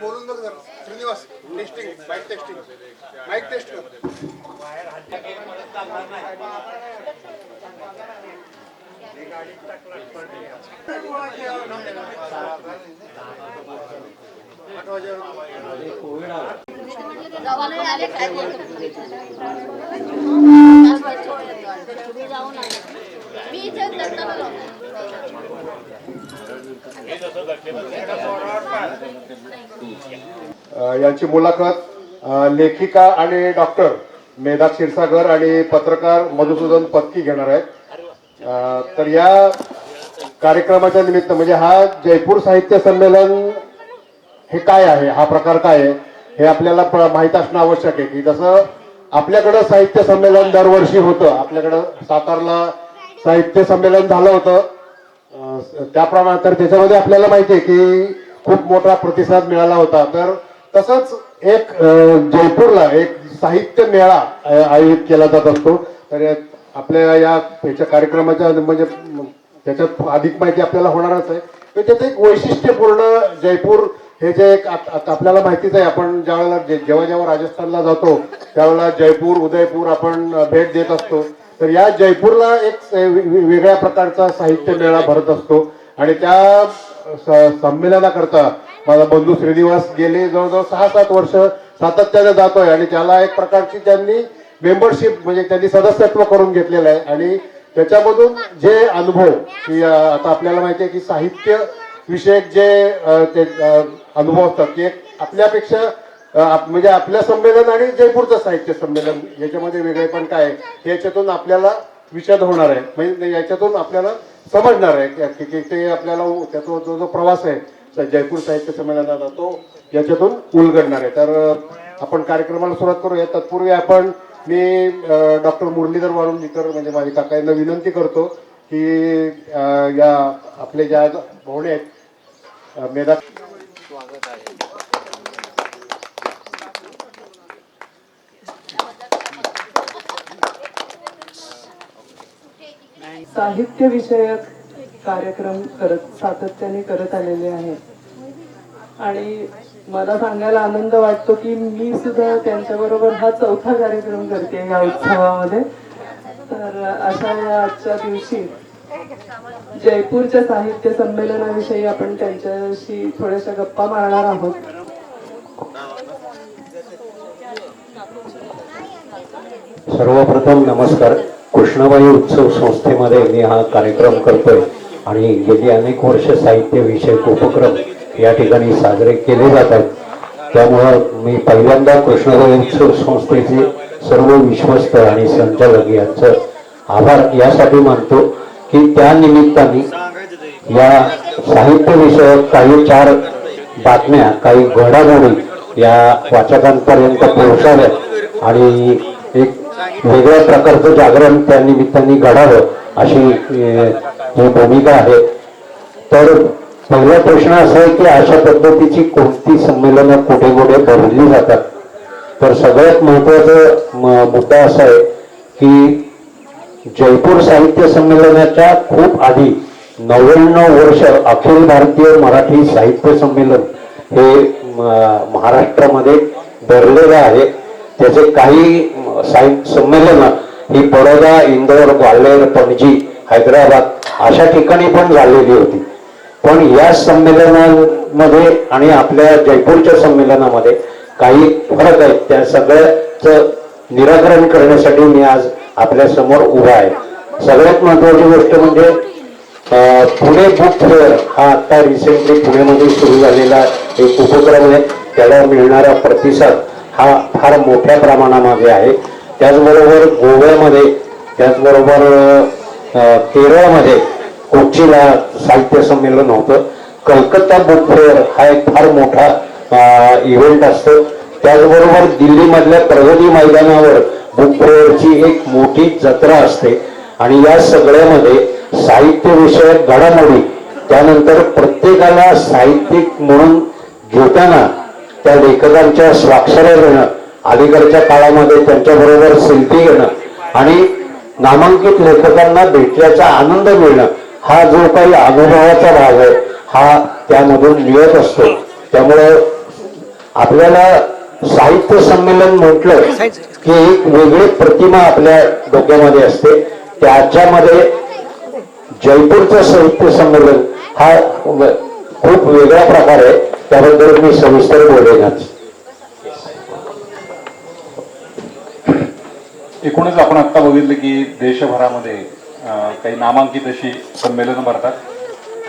बोलून बघ जरा Srinivas. Testing mic testing mic test कर. यांची मुलाखत लेखिका आणि डॉक्टर मेधा क्षीरसागर आणि पत्रकार मधुसूदन पत्की घेणार आहेत. तर या कार्यक्रमाच्या निमित्त म्हणजे हा जयपूर साहित्य संमेलन हे काय आहे, हा प्रकार काय आहे हे आपल्याला माहित असणं आवश्यक आहे. की जसं आपल्याकडं साहित्य संमेलन दरवर्षी होतं, आपल्याकडं सातारला साहित्य संमेलन झालं होतं त्याप्रमाणे, तर त्याच्यामध्ये आपल्याला माहिती आहे की खूप मोठा प्रतिसाद मिळाला होता. तर तसंच एक जयपूरला एक साहित्य मेळा आयोजित केला जात असतो. तर आपल्या याच्या कार्यक्रमाच्या म्हणजे त्याच्यात अधिक माहिती आपल्याला होणारच आहे. तर त्याचं एक वैशिष्ट्यपूर्ण जयपूर हे जे एक आपल्याला माहितीच आहे, आपण ज्यावेळेला जेव्हा राजस्थानला जातो त्यावेळेला जयपूर उदयपूर आपण भेट देत असतो. तर या जयपूरला एक वेगळ्या प्रकारचा साहित्य मेळा भरत असतो आणि त्या संमेलनाकरता माझा बंधू श्रीनिवास गेले जवळजवळ 6-7 वर्ष सातत्याने जातोय आणि त्याला एक प्रकारची त्यांनी मेंबरशिप म्हणजे त्यांनी सदस्यत्व करून घेतलेलं आहे. आणि त्याच्यामधून जे अनुभव की आता आपल्याला माहिती आहे की साहित्य विषयक जे ते अनुभव असतात की आपल्यापेक्षा म्हणजे आपल्या संमेलन आणि जयपूरचं साहित्य संमेलन याच्यामध्ये वेगळेपण काय आहे याच्यातून आपल्याला विशद होणार आहे. म्हणजे याच्यातून आपल्याला समजणार आहे की ते आपल्याला त्याचा जो प्रवास आहे जयपूर साहित्य संमेलनाचा तो याच्यातून उलगडणार आहे. तर आपण कार्यक्रमाला सुरुवात करूया. तत्पूर्वी मी डॉक्टर मुरलीधर वाळुंजकर म्हणजे माझे काका यांना विनंती करतो की या आपले ज्या पाहुणे आहेत मेधा स्वागत आहे. साहित्य विषयक कार्यक्रम सातत्याने करत आलेले आहेत आणि मला सांगायला आनंद वाटतो की मी सुद्धा त्यांच्याबरोबर हा 4था कार्यक्रम करते या उत्सवामध्ये. तर अशा या आजच्या दिवशी जयपूरच्या साहित्य संमेलनाविषयी आपण त्यांच्याशी थोड्याशा गप्पा मारणार आहोत. सर्वप्रथम नमस्कार. कृष्णाबाई उत्सव संस्थेमध्ये मी हा कार्यक्रम करतोय आणि गेली अनेक वर्ष साहित्य विषयक उपक्रम या ठिकाणी साजरे केले जात आहेत. त्यामुळं मी पहिल्यांदा कृष्णाबाई उत्सव संस्थेचे सर्व विश्वस्त आणि संचालक यांचं आभार यासाठी मानतो की त्या निमित्ताने या साहित्य विषयक काही 4 बातम्या काही घडामोडी या वाचकांपर्यंत पोहोचाव्यात आणि एक वेगळ्या प्रकारचं जागरण त्या निमित्ताने घडावं अशी ही भूमिका आहे. तर पहिला प्रश्न असा आहे की अशा पद्धतीची कोणती संमेलनं कुठे कुठे भरली जातात. तर सगळ्यात महत्वाचा मुद्दा असा आहे की जयपूर साहित्य संमेलनाच्या खूप आधी 99 वर्ष अखिल भारतीय मराठी साहित्य संमेलन हे महाराष्ट्रामध्ये भरलेलं आहे. त्याचे काही संमेलन ही बडोदा, इंदोर, ग्वाल्हेर, पणजी, हैदराबाद अशा ठिकाणी पण झालेली होती. पण या संमेलनामध्ये आणि आपल्या जयपूरच्या संमेलनामध्ये काही फरक आहेत. त्या सगळ्याचं निराकरण करण्यासाठी मी आज आपल्या समोर उभा आहे. सगळ्यात महत्वाची गोष्ट म्हणजे पुणे बुक फेअर हा आता रिसेंटली पुण्यामध्ये सुरू झालेला एक उपक्रम आहे. त्याला मिळणारा प्रतिसाद हा फार मोठ्या प्रमाणामध्ये आहे. त्याचबरोबर गोव्यामध्ये, त्याचबरोबर केरळमध्ये कोचीला साहित्य संमेलन होतं. कलकत्ता बुक फेअर हा एक फार मोठा इव्हेंट असतो. त्याचबरोबर दिल्लीमधल्या प्रगती मैदानावर बुक फेअरची एक मोठी जत्रा असते आणि या सगळ्यामध्ये साहित्य विषयक घडामोडी, त्यानंतर प्रत्येकाला साहित्यिक म्हणून घेताना त्या लेखकांच्या स्वाक्षऱ्या देणं अलीकडच्या काळामध्ये त्यांच्याबरोबर सेल्फी घेणं आणि नामांकित लेखकांना भेटल्याचा आनंद मिळणं हा जो काही अनुभवाचा भाग आहे हा त्यामधून मिळत असतो. त्यामुळे आपल्याला साहित्य संमेलन म्हटलं की एक वेगळी प्रतिमा आपल्या डोक्यामध्ये असते. त्याच्यामध्ये जयपूरचं साहित्य संमेलन हा खूप वेगळा प्रकार आहे. त्याबद्दल मी सविस्तर बोलेनच. एकूणच आपण आता बघितलं की देशभरामध्ये काही नामांकित अशी संमेलनं भरतात.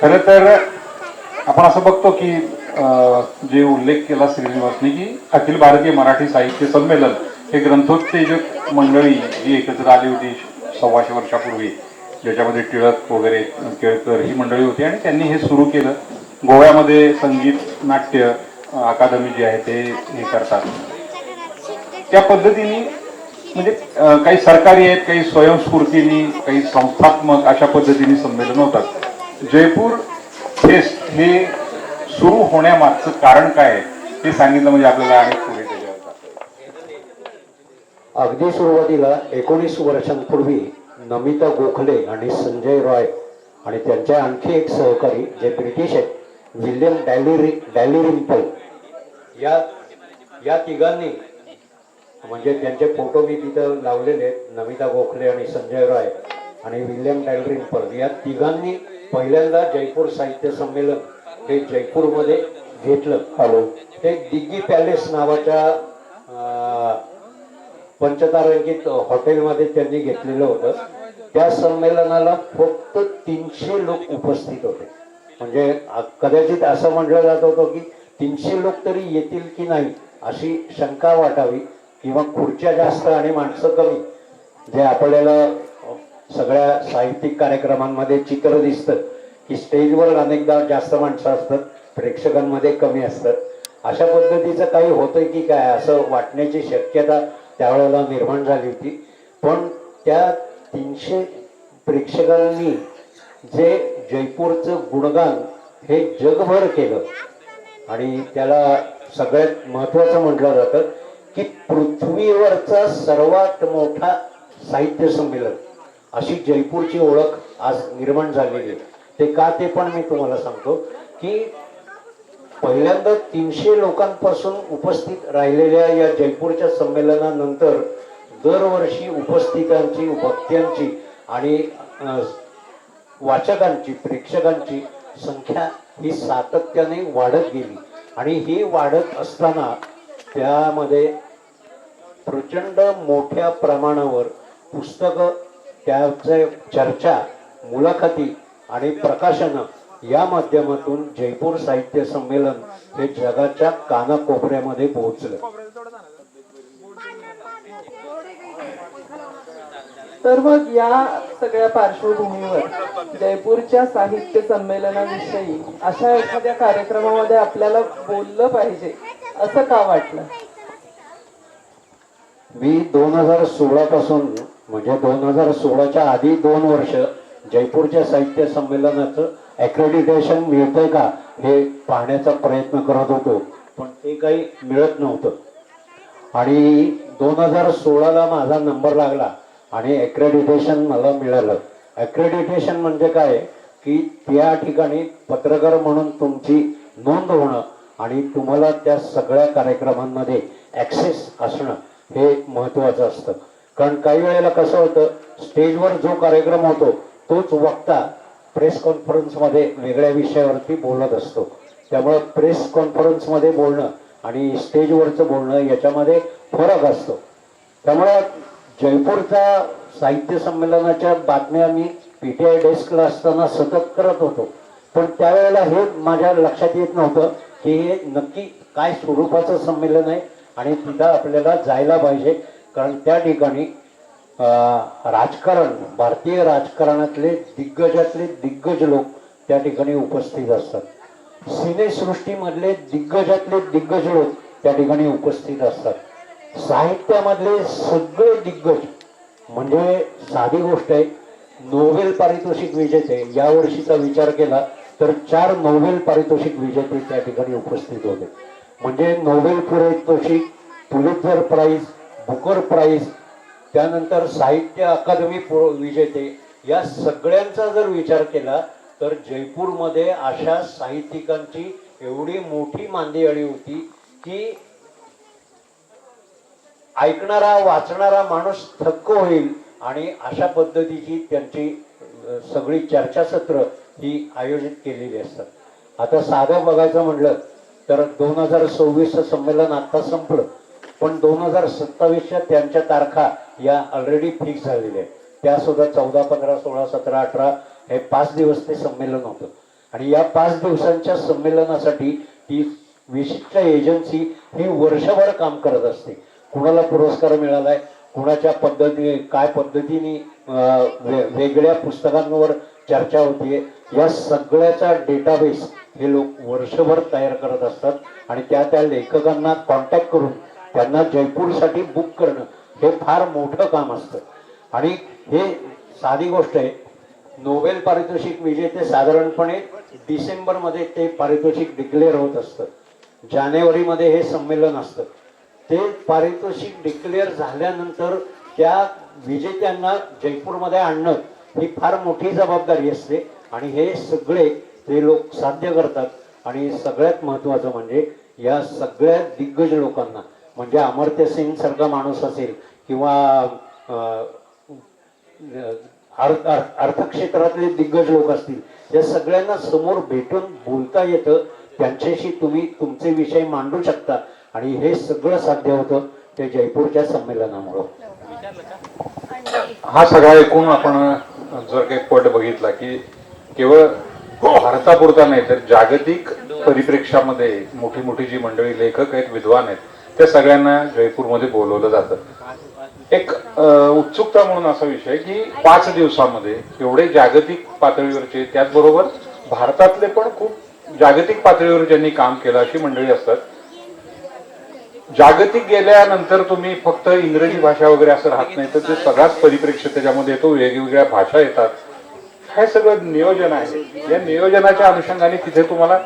खरं तर आपण असं बघतो की जे उल्लेख केला श्रीनिवासने की अखिल भारतीय मराठी साहित्य संमेलन हे ग्रंथोत्तेजक मंडळी जी एकत्र आली होती 125 वर्षापूर्वी, ज्याच्यामध्ये टिळक वगैरे केळकर ही मंडळी होती आणि त्यांनी हे सुरू केलं. गोव्यामध्ये संगीत नाट्य अकादमी जी आहे ते हे करतात. त्या पद्धतीने म्हणजे काही सरकारी आहेत, काही स्वयंस्फूर्तीने, काही संस्थात्मक अशा पद्धतीने संमेलन होतात. जयपूर फेस्ट हे सुरू होण्यामागचं कारण काय आहे ते सांगितलं म्हणजे आपल्याला अनेक पुढे अगदी सुरुवातीला 19 वर्षांपूर्वी नमिता गोखले आणि संजय रॉय आणि त्यांचे आणखी एक सहकारी जे ब्रिटिश आहेत विल्यम डॅलिरिम्पल या तिघांनी म्हणजे त्यांचे फोटो मी तिथं लावलेले आहेत. नमिता गोखले आणि संजय रॉय आणि विल्यम डॅलिरिम्पल या तिघांनी पहिल्यांदा जयपूर साहित्य संमेलन हे जयपूरमध्ये घेतलं. ते दिग्गी पॅलेस नावाच्या पंचतारांकित हॉटेलमध्ये त्यांनी घेतलेलं होतं. त्या संमेलनाला फक्त 300 लोक उपस्थित होते. म्हणजे कदाचित असं म्हटलं जात होतं की 300 लोक तरी येतील की नाही अशी शंका वाटावी किंवा खुर्च्या जास्त आणि माणसं कमी, जे आपल्याला सगळ्या साहित्यिक कार्यक्रमांमध्ये चित्र दिसतं की स्टेजवर अनेकदा जास्त माणसं असतात, प्रेक्षकांमध्ये कमी असतात. अशा पद्धतीचं काही होतंय की काय असं वाटण्याची शक्यता त्यावेळेला निर्माण झाली होती. पण त्या 300 प्रेक्षकांनी जे जयपूरचं गुणगान हे जगभर केलं आणि त्याला सगळ्यात महत्वाचं म्हटलं जातं की पृथ्वीवरचा सर्वात मोठा साहित्य संमेलन अशी जयपूरची ओळख आज निर्माण झालेली आहे. ते का ते पण मी तुम्हाला सांगतो की पहिल्यांदा 300 लोकांपासून उपस्थित राहिलेल्या या जयपूरच्या संमेलनानंतर दरवर्षी उपस्थितांची, वक्त्यांची आणि वाचकांची, प्रेक्षकांची संख्या ही सातत्याने वाढत गेली आणि ही वाढत असताना त्यामध्ये प्रचंड मोठ्या प्रमाणावर पुस्तकं, त्याचे चर्चा, मुलाखती आणि प्रकाशनं या माध्यमातून जयपूर साहित्य संमेलन हे जगाच्या कानाकोपऱ्यामध्ये पोहोचलं. तर मग या सगळ्या पार्श्वभूमीवर जयपूरच्या साहित्य संमेलनाविषयी अशा एखाद्या कार्यक्रमामध्ये आपल्याला बोललं पाहिजे असं का वाटलं? मी 2016 पासून म्हणजे 2016च्या आधी 2 वर्ष जयपूरच्या साहित्य संमेलनाचं ॲक्रेडिटेशन मिळतंय का हे पाहण्याचा प्रयत्न करत होतो, पण ते काही मिळत नव्हतं. आणि 2016ला माझा नंबर लागला आणि ॲक्रेडिटेशन मला मिळालं. ॲक्रेडिटेशन म्हणजे काय की त्या ठिकाणी पत्रकार म्हणून तुमची नोंद होणं आणि तुम्हाला त्या सगळ्या कार्यक्रमांमध्ये ॲक्सेस असणं हे महत्त्वाचं असतं. कारण काही वेळेला कसं होतं, स्टेजवर जो कार्यक्रम होतो तोच वक्ता प्रेस कॉन्फरन्समध्ये वेगळ्या विषयावरती बोलत असतो. त्यामुळे प्रेस कॉन्फरन्समध्ये बोलणं आणि स्टेजवरचं बोलणं याच्यामध्ये फरक असतो. त्यामुळे जयपूरच्या साहित्य संमेलनाच्या बातम्या मी PTI डेस्कला असताना सतत करत होतो, पण त्यावेळेला हे माझ्या लक्षात येत नव्हतं की हे नक्की काय स्वरूपाचं संमेलन आहे आणि तिथं आपल्याला जायला पाहिजे. कारण त्या ठिकाणी राजकारण, भारतीय राजकारणातले दिग्गजातले दिग्गज लोक त्या ठिकाणी उपस्थित असतात. सिनेसृष्टीमधले दिग्गजातले दिग्गज लोक त्या ठिकाणी उपस्थित असतात. साहित्यामधले सगळे दिग्गज, म्हणजे साधी गोष्ट आहे, नोबेल पारितोषिक विजेते, या वर्षीचा विचार केला तर 4 नोबेल पारितोषिक विजेते त्या ठिकाणी उपस्थित होते. म्हणजे नोबेल पारितोषिक पुलित्झर प्राईज, बुकर प्राईज, त्यानंतर साहित्य अकादमी विजेते, या सगळ्यांचा जर विचार केला तर जयपूरमध्ये अशा साहित्यिकांची एवढी मोठी मांदियाळी होती की ऐकणारा वाचणारा माणूस थक्क होईल. आणि अशा पद्धतीची त्यांची सगळी चर्चासत्र ही आयोजित केलेली असतात. आता साधं बघायचं म्हटलं तर 2026चं संमेलन आता संपलं, पण 2027च्या त्यांच्या तारखा या ऑलरेडी फिक्स झालेल्या आहेत. त्या सुद्धा 14, 15, 16, 17, 18 हे 5 दिवस ते संमेलन होतं. आणि या 5 दिवसांच्या संमेलनासाठी ती विशिष्ट एजन्सी ही वर्षभर काम करत असते. कुणाला पुरस्कार मिळालाय, कुणाच्या पद्धतीने काय पद्धतीने वेगळ्या पुस्तकांवर चर्चा होतीये, या सगळ्याचा डेटाबेस हे लोक वर्षभर तयार करत असतात. आणि त्या लेखकांना कॉन्टॅक्ट करून त्यांना जयपूरसाठी बुक करणं हे फार मोठं काम असतं. आणि हे साधी गोष्ट आहे. नोबेल पारितोषिक विजेते साधारणपणे डिसेंबरमध्ये ते पारितोषिक डिक्लेअर होत असतं. जानेवारीमध्ये हे संमेलन असतं. ते पारितोषिक डिक्लेअर झाल्यानंतर त्या विजेत्यांना जयपूरमध्ये आणणं ही फार मोठी जबाबदारी असते. आणि हे सगळे ते लोक साध्य करतात. आणि सगळ्यात महत्त्वाचं म्हणजे या सगळ्या दिग्गज लोकांना, म्हणजे अमर्त्य सेन सारखा माणूस असेल किंवा अर्थक्षेत्रातले दिग्गज लोक असतील, या सगळ्यांना समोर भेटून बोलता येतं. त्यांच्याशी तुम्ही तुमचे विषय मांडू शकता. आणि हे सगळं साध्य होतं ते जयपूरच्या संमेलनामुळं. हा सगळा एकूण आपण जर काही पट बघितला की केवळ भारतापुरता नाही तर जागतिक परिप्रेक्षामध्ये मोठी मोठी जी मंडळी लेखक आहेत, विद्वान आहेत, त्या सगळ्यांना जयपूरमध्ये बोलवलं जातं. एक उत्सुकता म्हणून असा विषय की 5 दिवसामध्ये एवढे जागतिक पातळीवरचे, त्याचबरोबर भारतातले पण खूप जागतिक पातळीवर ज्यांनी काम केलं अशी मंडळी असतात. जागतिक गेल्यानंतर तुम्ही फक्त इंग्रजी भाषा वगैरे असं राहत नाही, तर ते सगळाच परिप्रेक्ष्य त्याच्यामध्ये येतो, वेगवेगळ्या भाषा येतात. हे सगळं नियोजन आहे. या नियोजनाच्या अनुषंगाने तिथे तुम्हाला,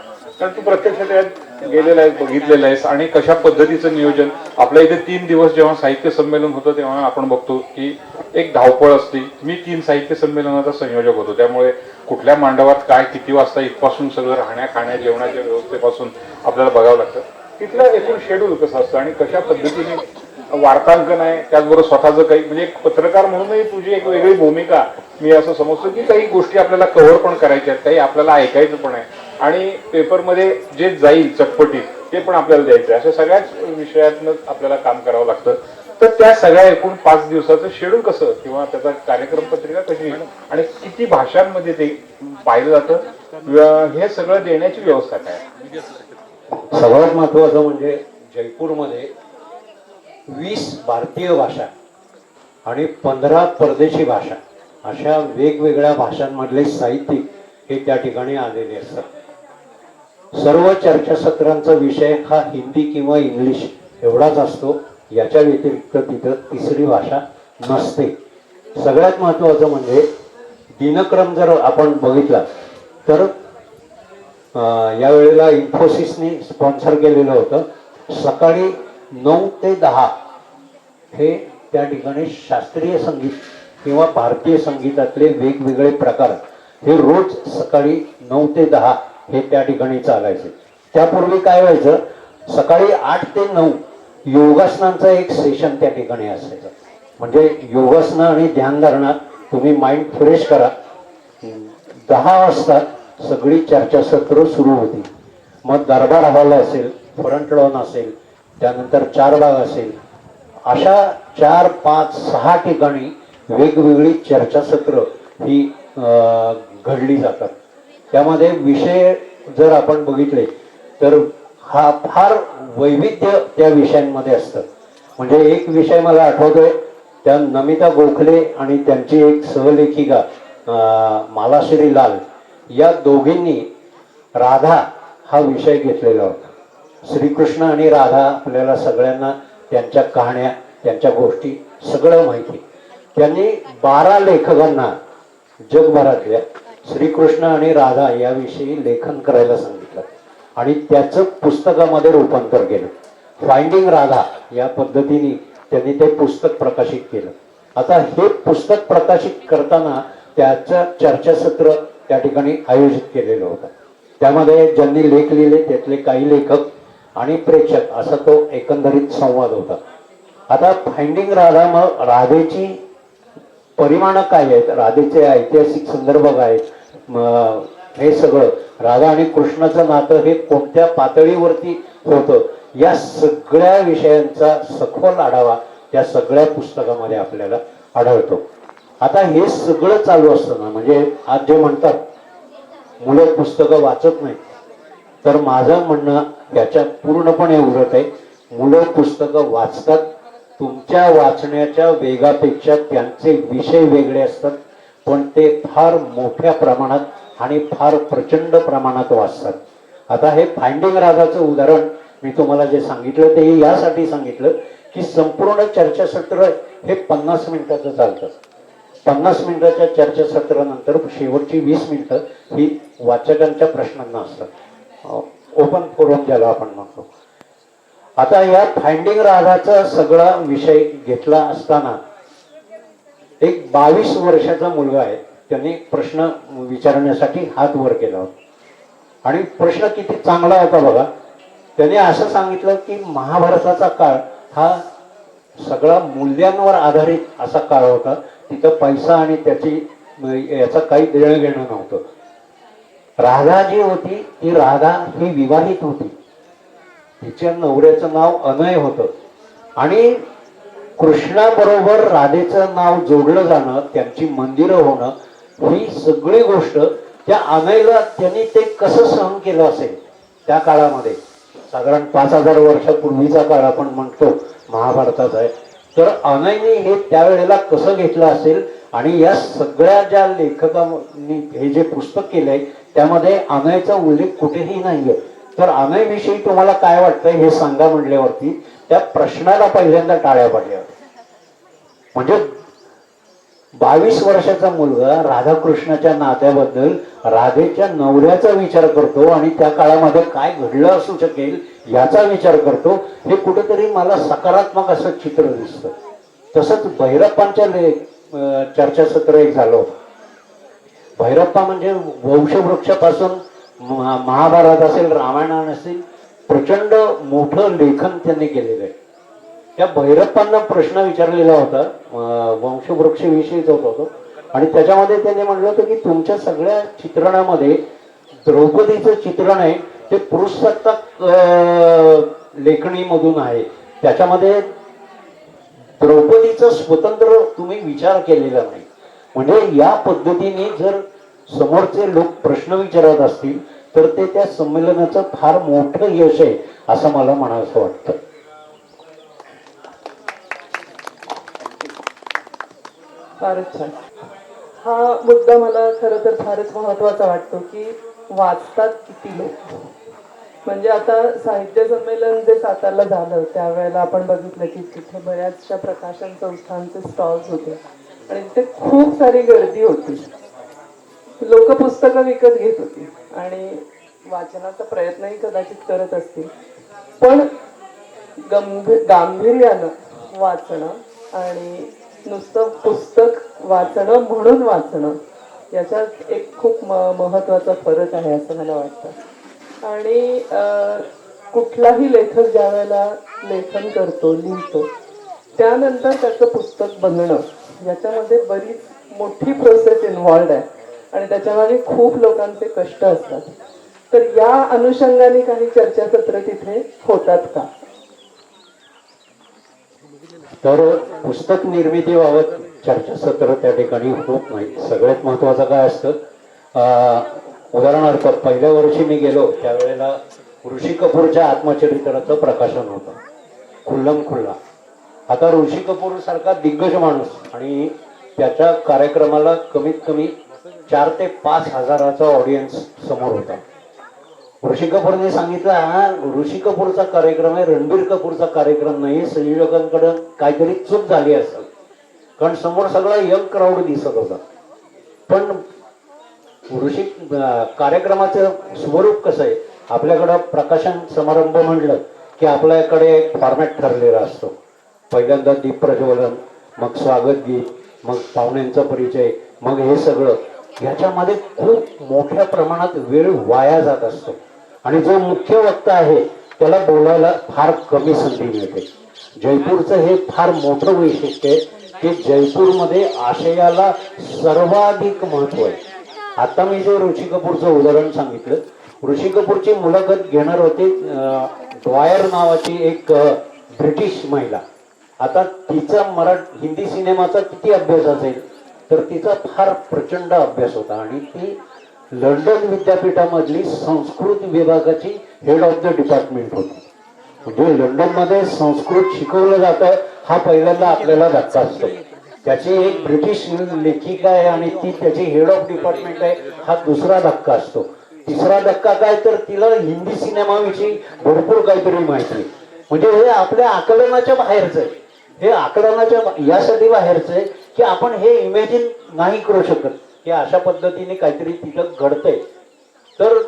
कारण तू प्रत्यक्ष त्यात गेलेला आहे, बघितलेलं आहेस. आणि कशा पद्धतीचं नियोजन आपल्या इथे 3 दिवस जेव्हा साहित्य संमेलन होतं तेव्हा आपण बघतो की एक धावपळ असते. मी 3 साहित्य संमेलनाचा संयोजक होतो, त्यामुळे कुठल्या मांडवात काय किती वाजता इथपासून सगळं राहण्या खाण्या जेवणाच्या व्यवस्थेपासून आपल्याला बघावं लागतं. तिथलं एकूण शेड्यूल कसं असतं आणि कशा पद्धतीने वार्तांकन आहे, त्याचबरोबर स्वतःचं काही, म्हणजे एक पत्रकार म्हणूनही तुझी एक वेगळी भूमिका मी असं समजतो की काही गोष्टी आपल्याला कव्हर पण करायच्या आहेत, काही आपल्याला ऐकायचं पण आहे आणि पेपरमध्ये जे जाईल चटपटीत ते पण आपल्याला द्यायचं आहे. अशा सगळ्याच विषयातनं आपल्याला काम करावं लागतं. तर त्या सगळ्या एकूण 5 दिवसाचं शेड्यूल कसं किंवा त्याचा कार्यक्रम पत्रिका कशी आणि किती भाषांमध्ये ते पाहिलं जातं, हे सगळं देण्याची व्यवस्था काय? सगळ्यात महत्वाचं म्हणजे जयपूरमध्ये 20 भारतीय भाषा आणि 15 परदेशी भाषा अशा वेगवेगळ्या भाषांमधले साहित्यिक हे त्या ठिकाणी आलेले असतात. सर्व चर्चासत्रांचा विषय हा हिंदी किंवा इंग्लिश एवढाच असतो. याच्या व्यतिरिक्त तिथं तिसरी भाषा नसते. सगळ्यात महत्वाचं म्हणजे दिनक्रम जर आपण बघितला तर यावेळेला इन्फोसिसने स्पॉन्सर केलेलं होतं. सकाळी 9 ते 10 हे त्या ठिकाणी शास्त्रीय संगीत किंवा भारतीय संगीतातले वेगवेगळे प्रकार हे रोज सकाळी 9 ते 10 हे त्या ठिकाणी चालायचे. त्यापूर्वी काय व्हायचं, सकाळी 8 ते 9 योगासनांचं एक सेशन त्या ठिकाणी असायचं. म्हणजे योगासनं आणि ध्यानधारणा, तुम्ही माइंड फ्रेश करा. 10 वाजता सगळी चर्चासत्र सुरू होती. मग दरबार हॉल असेल, फ्रंट लॉन असेल, त्यानंतर 4 बाग असेल, अशा 4, 5, 6 ठिकाणी वेगवेगळी चर्चासत्र ही घडली जातात. त्यामध्ये विषय जर आपण बघितले तर हा फार वैविध्य त्या विषयांमध्ये असतं. म्हणजे एक विषय मला आठवतोय, त्या नमिता गोखले आणि त्यांची एक सहलेखिका मालाश्री लाल या दोघींनी राधा हा विषय घेतलेला होता. श्रीकृष्ण आणि राधा आपल्याला सगळ्यांना त्यांच्या कहाण्या, त्यांच्या गोष्टी सगळं माहिती. त्यांनी 12 लेखकांना जगभरातल्या श्रीकृष्ण आणि राधा याविषयी लेखन करायला सांगितलं आणि त्याचं पुस्तकामध्ये रूपांतर केलं. फाइंडिंग राधा या पद्धतीने त्यांनी ते पुस्तक प्रकाशित केलं. आता हे पुस्तक प्रकाशित करताना त्याचं चर्चासत्र त्या ठिकाणी आयोजित केलेलं होतं. त्यामध्ये ज्यांनी लेख लिहिले त्यातले काही लेखक आणि प्रेक्षक असा तो एकंदरीत संवाद होता. आता फाइंडिंग राधा, मग राधेची परिमाणं काय आहेत, राधेचे ऐतिहासिक संदर्भ काय आहेत, हे सगळं राधा आणि कृष्णाचं नातं हे कोणत्या पातळीवरती होतं, या सगळ्या विषयांचा सखोल आढावा त्या सगळ्या पुस्तकामध्ये आपल्याला आढळतो. आता हे सगळं चालू असताना, म्हणजे आज जे म्हणतात मुलं पुस्तकं वाचत नाहीत, तर माझं म्हणणं याच्या पूर्णपणे उलट आहे. मुलं पुस्तकं वाचतात. तुमच्या वाचण्याच्या वेगापेक्षा त्यांचे विषय वेगळे असतात, पण ते फार मोठ्या प्रमाणात आणि फार प्रचंड प्रमाणात वाचतात. आता हे फाइंडिंग राधाचं उदाहरण मी तुम्हाला जे सांगितलं ते यासाठी सांगितलं की संपूर्ण चर्चासत्र हे 50 मिनिटाचं चालतं. 50 मिनिटाच्या चर्चासत्रानंतर शेवटची 20 मिनिटं ही वाचकांच्या प्रश्नांना असतात, ओपन फोरम ज्याला आपण म्हणतो. आता या फाइंडिंग राधाचा सगळा विषय घेतला असताना एक 22 वर्षाचा मुलगा आहे, त्यांनी प्रश्न विचारण्यासाठी हात वर केला होता आणि प्रश्न किती चांगला होता बघा. त्याने असं सांगितलं की महाभारताचा काळ हा सगळा मूल्यांवर आधारित असा काळ होता. तिथं पैसा आणि त्याची याचा काही देणं घेणं नव्हतं. राधा जी होती ती राधा ही विवाहित होती. तिच्या नवऱ्याचं नाव अनय होतं आणि कृष्णाबरोबर राधेचं नाव जोडलं जाणं, त्यांची मंदिरं होणं, ही सगळी गोष्ट त्या अनयला त्यांनी ते कसं सहन केलं असेल त्या काळामध्ये. साधारण 5000 वर्षापूर्वीचा काळ आपण म्हणतो महाभारताचा आहे. तर अनयने हे त्यावेळेला कसं घेतलं असेल आणि या सगळ्या ज्या लेखकांनी हे जे पुस्तक केलंय त्यामध्ये अनयचा उल्लेख कुठेही नाहीये. तर अनयविषयी तुम्हाला काय वाटतंय हे सांगा म्हटल्यावरती त्या प्रश्नाला पहिल्यांदा टाळ्या पडल्या होत्या. म्हणजे 22 वर्षाचा मुलगा राधाकृष्णाच्या नात्याबद्दल राधेच्या नवऱ्याचा विचार करतो आणि त्या काळामध्ये काय घडलं असू शकेल याचा विचार करतो. हे कुठेतरी मला सकारात्मक असं चित्र दिसतं. तसंच भैरप्पांच्या चर्चासत्र एक झालं होतं. भैरप्पा म्हणजे वंशवृक्षापासून महाभारत असेल, रामायण असेल, प्रचंड मोठं लेखन त्यांनी केलेलं आहे. त्या भैरप्पांना प्रश्न विचारलेला होता, वंशवृक्षविषयीच होता आणि त्याच्यामध्ये त्यांनी म्हटलं होतं की तुमच्या सगळ्या चित्रणामध्ये द्रौपदीचं चित्रण आहे ते पुरुषसत्ताक लेखणीमधून आहे. त्याच्यामध्ये द्रौपदीचा स्वतंत्र तुम्ही विचार केलेला नाही. म्हणजे या पद्धतीने जर समोरचे लोक प्रश्न विचारत असतील तर ते त्या संमेलनाचं फार मोठं यश आहे असं मला म्हणावंसं वाटतं. फारच छान. हा मुद्दा मला खरं तर फारच महत्वाचा वाटतो की वाचतात किती लोक. म्हणजे आता साहित्य संमेलन जे सातारला झालं त्यावेळेला आपण बघितलं की तिथे बऱ्याचशा प्रकाशन संस्थांचे स्टॉल्स होते आणि तिथे खूप सारी गर्दी होती. लोक पुस्तकं विकत घेत होती आणि वाचनाचा प्रयत्नही कदाचित करत असतील, पण गांभीर्यानं वाचणं आणि नुसतं पुस्तक वाचणं म्हणून वाचणं याच्यात एक खूप महत्वाचा फरक आहे असं मला वाटतं. आणि कुठलाही लेखक ज्या वेळेला लेखन करतो, लिहितो, त्यानंतर त्याचं पुस्तक बनणं याच्यामध्ये बरीच मोठी प्रोसेस इन्व्हॉल्ड आहे आणि त्याच्यामध्ये खूप लोकांचे कष्ट असतात. तर या अनुषंगाने काही चर्चासत्र तिथे होतात का? तर पुस्तक निर्मितीबाबत चर्चासत्र त्या ठिकाणी होत नाही. सगळ्यात महत्वाचं काय असतं, उदाहरणार्थ पहिल्या वर्षी मी गेलो त्यावेळेला ऋषी कपूरच्या आत्मचरित्राचं प्रकाशन होतं, खुल्लम खुल्ला. आता ऋषी कपूर सारखा दिग्गज माणूस आणि त्याच्या कार्यक्रमाला कमीत कमी 4 ते 5 हजाराचा ऑडियन्स समोर होता. ऋषी कपूरने सांगितलं हा ऋषी कपूरचा कार्यक्रम आहे, रणबीर कपूरचा कार्यक्रम नाही. संयोजकांकडे काहीतरी चूक झाली असेल, कारण समोर सगळा यंग क्राऊड दिसत होता. पण ऋषी कार्यक्रमाचं स्वरूप कसं आहे, आपल्याकडं प्रकाशन समारंभ म्हणलं की आपल्याकडे एक फॉर्मॅट ठरलेला असतो. पहिल्यांदा दीप प्रज्वलन, मग स्वागत गीत, मग पाहुण्यांचा परिचय, मग हे सगळं. ह्याच्यामध्ये खूप मोठ्या प्रमाणात वेळ वाया जात असतो आणि जो मुख्य वक्ता आहे त्याला बोलायला फार कमी संधी मिळते. जयपूरचं हे फार मोठं वैशिष्ट्य आहे की जयपूरमध्ये आशयाला सर्वाधिक महत्व आहे. आता मी जे ऋषी कपूरचं उदाहरण सांगितलं, ऋषी कपूरची मुलाखत घेणार होते ड्वायर नावाची एक ब्रिटिश महिला. आता तिचा हिंदी सिनेमाचा किती अभ्यास असेल तर तिचा फार प्रचंड अभ्यास होता आणि ती लंडन विद्यापीठामधली संस्कृत विभागाची हेड ऑफ द डिपार्टमेंट होती. म्हणजे लंडनमध्ये संस्कृत शिकवलं जातं हा पहिल्यांदा आपल्याला धक्का असतो. त्याची एक ब्रिटिश लेखिका आहे आणि ती त्याची हेड ऑफ डिपार्टमेंट आहे हा दुसरा धक्का असतो. तिसरा धक्का काय तर तिला हिंदी सिनेमाविषयी भरपूर काहीतरी माहिती. म्हणजे हे आपल्या आकलनाच्या बाहेरच आहे. हे आकलनाच्या यासाठी बाहेरच आहे की आपण हे इमॅजिन नाही करू शकत की अशा पद्धतीने काहीतरी तिथं घडतंय. तर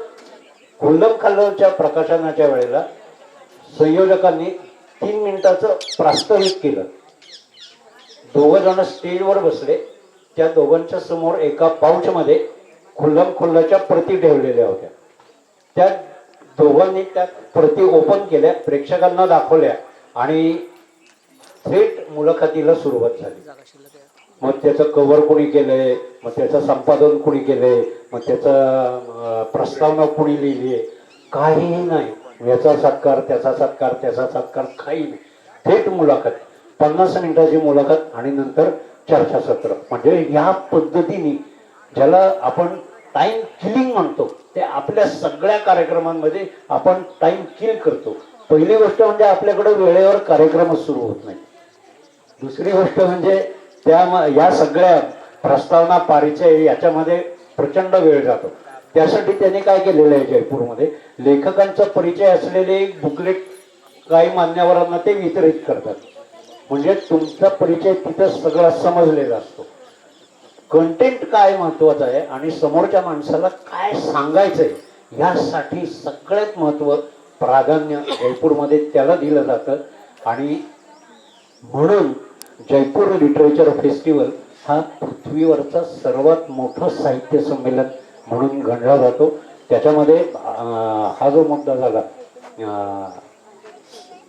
खुल्लम खल्लोच्या प्रकाशनाच्या वेळेला संयोजकांनी 3 मिनिटाचं प्रास्ताविक केलं. 2 जण स्टेजवर बसले. त्या दोघांच्या समोर एका पाऊचमध्ये खुल्लम खुल्लाच्या प्रती ठेवलेल्या होत्या. त्या दोघांनी त्या प्रती ओपन केल्या, प्रेक्षकांना दाखवल्या आणि थेट मुलाखतीला सुरुवात झाली. मग त्याचं कव्हर कोणी केलंय, मग त्याचं संपादन कोणी केलंय, मग त्याचं प्रस्तावना कोणी लिहिली आहे, काहीही नाही. याचा सत्कार, त्याचा सत्कार, त्याचा सत्कार, काही नाही. थेट मुलाखत, 50 मिनिटाची मुलाखत आणि नंतर चर्चासत्र. म्हणजे या पद्धतीने ज्याला आपण टाइम किलिंग म्हणतो ते आपल्या सगळ्या कार्यक्रमांमध्ये आपण टाइम किल करतो. पहिली गोष्ट म्हणजे आपल्याकडे वेळेवर कार्यक्रमच सुरू होत नाही. दुसरी गोष्ट म्हणजे या सगळ्या प्रस्तावना, परिचय याच्यामध्ये प्रचंड वेळ जातो. त्यासाठी त्यांनी काय केलेलं आहे, जयपूरमध्ये लेखकांचा परिचय असलेले एक बुकलेट काही मान्यवरांना ते वितरित करतात. म्हणजे तुमचा परिचय तिथं सगळा समजलेला असतो. कंटेंट काय महत्वाचं आहे आणि समोरच्या माणसाला काय सांगायचंय यासाठी सगळ्यात महत्व, प्राधान्य जयपूरमध्ये त्याला दिलं जातं. आणि म्हणून जयपूर लिटरेचर फेस्टिवल हा पृथ्वीवरचा सर्वात मोठं साहित्य संमेलन म्हणून गणला जातो. त्याच्यामध्ये हा जो मुद्दा झाला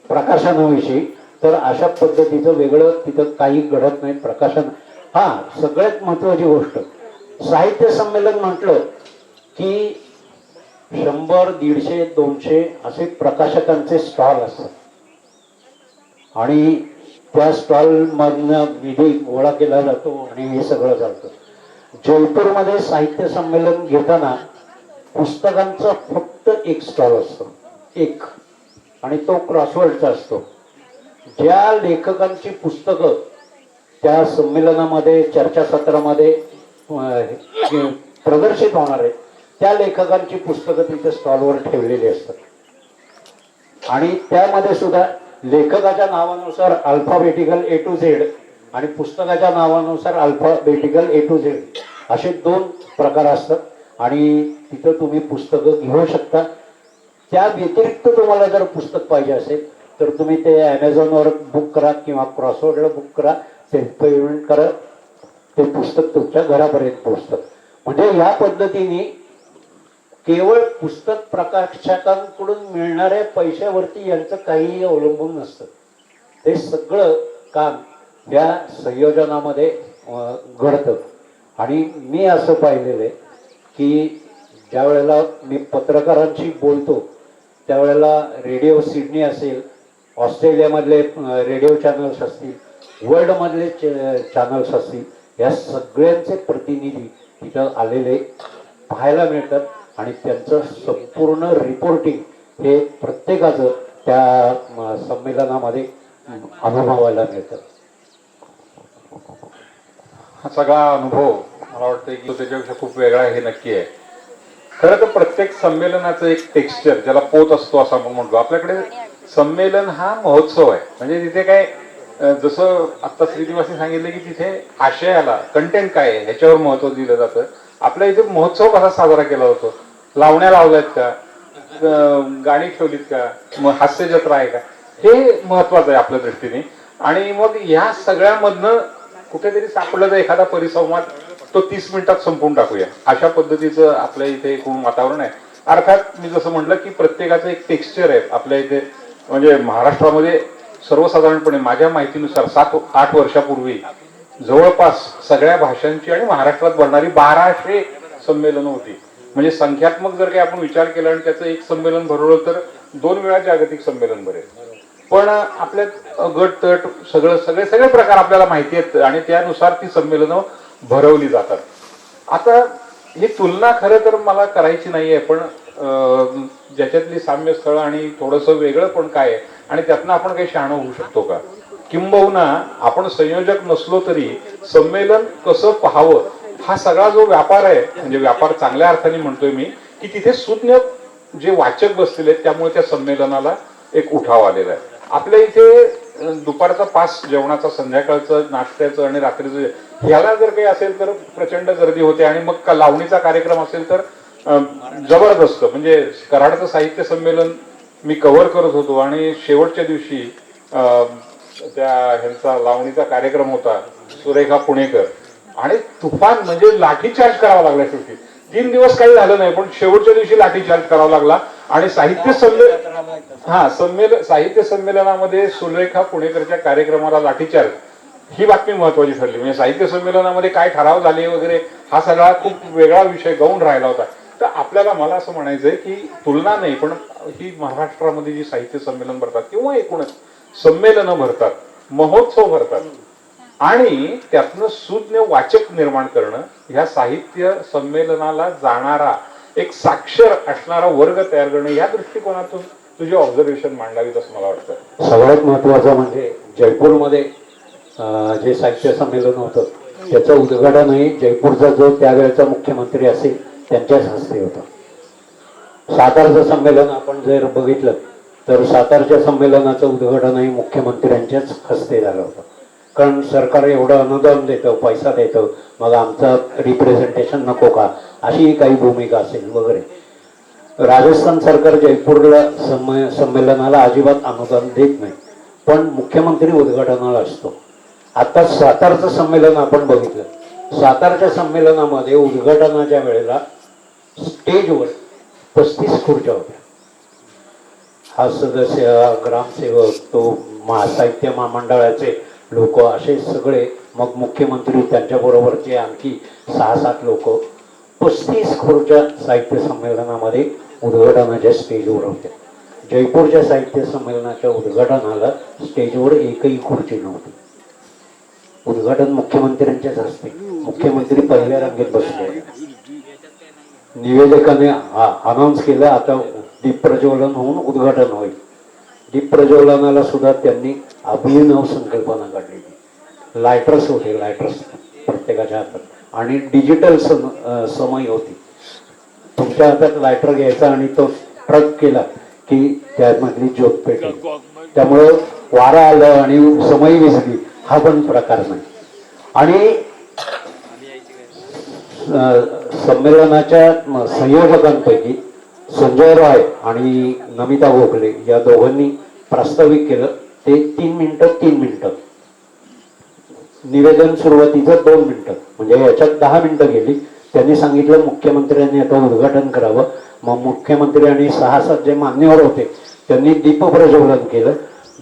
प्रकाशनाविषयी, तर अशा पद्धतीचं वेगळं तिथं काही घडत नाही. प्रकाशन हा सगळ्यात महत्वाची गोष्ट. साहित्य संमेलन म्हटलं की 100, 150, 200 असे प्रकाशकांचे स्टॉल असतात आणि त्या स्टॉल मधनं निधी गोळा केला जातो आणि हे सगळं चालतं. जयपूरमध्ये साहित्य संमेलन घेताना पुस्तकांचा फक्त एक स्टॉल असतो, एक, आणि तो क्रॉसवर्डचा असतो. ज्या लेखकांची पुस्तकं त्या संमेलनामध्ये, चर्चासत्रामध्ये प्रदर्शित होणार आहेत त्या लेखकांची पुस्तकं तिथे स्टॉलवर ठेवलेली असतात. आणि त्यामध्ये सुद्धा लेखकाच्या नावानुसार अल्फाबेटिकल A to Z आणि पुस्तकाच्या नावानुसार अल्फाबेटिकल A to Z असे 2 प्रकार असतात. आणि तिथं तुम्ही पुस्तकं घेऊ शकता. त्या व्यतिरिक्त तुम्हाला जर पुस्तक पाहिजे असेल तर तुम्ही ते ॲमेझॉनवर बुक करा किंवा क्रॉसवर्डला बुक करा, ते पेमेंट करा, ते पुस्तक तुमच्या घरापर्यंत पोहोचतं. म्हणजे या पद्धतीने केवळ पुस्तक प्रकाशकांकडून मिळणाऱ्या पैशावरती यांचं काहीही अवलंबून नसतं. ते सगळं काम या संयोजनामध्ये घडतं. आणि मी असं पाहिलेलं आहे की ज्या वेळेला मी पत्रकारांशी बोलतो त्यावेळेला रेडिओ सिडनी असेल, ऑस्ट्रेलियामधले रेडिओ चॅनल्स असतील, वर्ल्डमधले चॅनल्स असतील, या सगळ्यांचे प्रतिनिधी तिथं आलेले पाहायला मिळतात आणि त्यांचं संपूर्ण रिपोर्टिंग हे प्रत्येकाचं त्या संमेलनामध्ये अनुभवायला मिळतं. हा सगळा अनुभव मला वाटतं की तो त्याच्यापेक्षा खूप वेगळा हे नक्की आहे. खरं तर प्रत्येक संमेलनाचं एक टेक्स्चर, ज्याला पोत असतो असं आपण म्हणतो. आपल्याकडे संमेलन हा महोत्सव आहे. म्हणजे तिथे काय, जसं आता श्रीनिवासी सांगितलं की तिथे आशयाला, कंटेंट काय आहे ह्याच्यावर महत्व दिलं जातं. आपल्या इथे महोत्सव कसा साजरा केला जातो, लावण्या लावल्यात का, गाणी ठेवलीत का, मग हास्य जत्रा आहे का, हे महत्वाचं आहे आपल्या दृष्टीने. आणि मग ह्या सगळ्यामधनं कुठेतरी सापडलं तर एखादा परिसंवाद तो 30 मिनिटात संपवून टाकूया, अशा पद्धतीचं आपल्या इथे एकूण वातावरण आहे. अर्थात मी जसं म्हटलं की प्रत्येकाचं एक टेक्स्चर आहे आपल्या इथे. म्हणजे महाराष्ट्रामध्ये सर्वसाधारणपणे माझ्या माहितीनुसार 7-8 वर्षापूर्वी जवळपास सगळ्या भाषांची आणि महाराष्ट्रात भरणारी 1200 संमेलनं होती. म्हणजे संख्यात्मक जर काही आपण विचार केला आणि त्याचं एक संमेलन भरवलं तर 2 वेळा जागतिक संमेलन भरेल. पण आपल्यात गट तट सगळे प्रकार आपल्याला माहिती आहेत आणि त्यानुसार ती संमेलनं भरवली जातात. आता ही तुलना खरं तर मला करायची नाहीये, पण ज्याच्यातली साम्य स्थळ आणि थोडंसं वेगळं पण काय आहे आणि त्यातनं आपण काही शहाणं होऊ शकतो का, किंबहुना आपण संयोजक नसलो तरी संमेलन कसं पाहावं हा सगळा जो व्यापार आहे, म्हणजे व्यापार चांगल्या अर्थाने म्हणतोय मी, की तिथे सुज्ञ जे वाचक बसलेले आहेत त्यामुळे त्या संमेलनाला एक उठाव आलेला आहे. आपल्या इथे दुपारचा पास जेवणाचा, संध्याकाळचं नाश्त्याचं आणि रात्रीचं ह्याला जर काही असेल तर प्रचंड गर्दी होते. आणि मग लावणीचा कार्यक्रम असेल तर जबरदस्त. म्हणजे कराडचं साहित्य संमेलन मी कव्हर करत होतो आणि शेवटच्या दिवशी त्या ह्यांचा लावणीचा कार्यक्रम होता, सुरेखा पुणेकर, आणि तुफान म्हणजे लाठीचार्ज करावा लागला. शेवटी 3 दिवस काही झालं नाही, पण शेवटच्या दिवशी लाठीचार्ज करावा लागला. आणि साहित्य संमेलनामध्ये सुरेखा पुणेकरच्या कार्यक्रमाला लाठीचार्ज ही बातमी महत्वाची ठरली. म्हणजे साहित्य संमेलनामध्ये काय ठराव झाले वगैरे हा सगळा खूप वेगळा विषय गौण राहिला होता. तर आपल्याला, मला असं म्हणायचंय की तुलना नाही, पण ही महाराष्ट्रामध्ये जी साहित्य संमेलन भरतात किंवा एकूणच संमेलनं भरतात, महोत्सव भरतात आणि त्यातनं सुज्ञ वाचक निर्माण करणं, ह्या साहित्य संमेलनाला जाणारा एक साक्षर असणारा वर्ग तयार करणं, या दृष्टिकोनातून तुझी ऑब्झर्वेशन मांडावीत असं मला वाटतं. सगळ्यात महत्वाचं म्हणजे जयपूरमध्ये जे साहित्य संमेलन होतं त्याचं उद्घाटनही जयपूरचा जो त्यावेळेचा मुख्यमंत्री असेल त्यांच्याच हस्ते होतं. सातारचं संमेलन आपण जर बघितलं तर सातारच्या संमेलनाचं उद्घाटनही मुख्यमंत्र्यांच्याच हस्ते झालं होतं. कारण सरकार एवढं अनुदान देतं, पैसा देतं, मग आमचं रिप्रेझेंटेशन नको का, अशी काही भूमिका असेल वगैरे. राजस्थान सरकार जयपूरला संमेलनाला अजिबात अनुदान देत नाही, पण मुख्यमंत्री उद्घाटनाला असतो. आता सातारचं संमेलन आपण बघितलं, सातारच्या संमेलनामध्ये उद्घाटनाच्या वेळेला स्टेजवर 35 खुर्च्या होत्या. हा सदस्य, ग्रामसेवक, तो साहित्य महामंडळाचे लोक, असे सगळे, मग मुख्यमंत्री, त्यांच्याबरोबरचे आणखी 6-7 लोक, 35 खुर्च्या साहित्य संमेलनामध्ये उद्घाटनाच्या स्टेजवर होत्या. जयपूरच्या साहित्य संमेलनाच्या उद्घाटनाला स्टेजवर एकही खुर्ची नव्हती. उद्घाटन मुख्यमंत्र्यांच्याच हस्ते, मुख्यमंत्री पहिल्या रांगेत बसले. निवेदकाने अनाऊन्स केलं आता दीप प्रज्वलन होऊन उद्घाटन होईल. दीप प्रज्वलनाला सुद्धा त्यांनी अभिनव संकल्पना काढलेली. लायटर्स होते, लायटर्स प्रत्येकाच्या हातात, आणि डिजिटल समय होती. तुमच्या हातात लायटर घ्यायचा आणि तो ट्रक केला की त्यामधली ज्योत पेटली. त्यामुळं वारा आलं आणि समय विझली हा पण प्रकार नाही. आणि संमेलनाच्या संयोजकांपैकी संजय रॉय आणि नमिता गोखले या दोघांनी प्रास्ताविक केलं ते 3 मिनिटं. निवेदन सुरुवातीचं 2 मिनिटं, म्हणजे याच्यात 10 मिनिटं गेली. त्यांनी सांगितलं मुख्यमंत्र्यांनी आता उद्घाटन करावं. मग मुख्यमंत्री आणि 6-7 जे मान्यवर होते त्यांनी दीपप्रज्वलन केलं.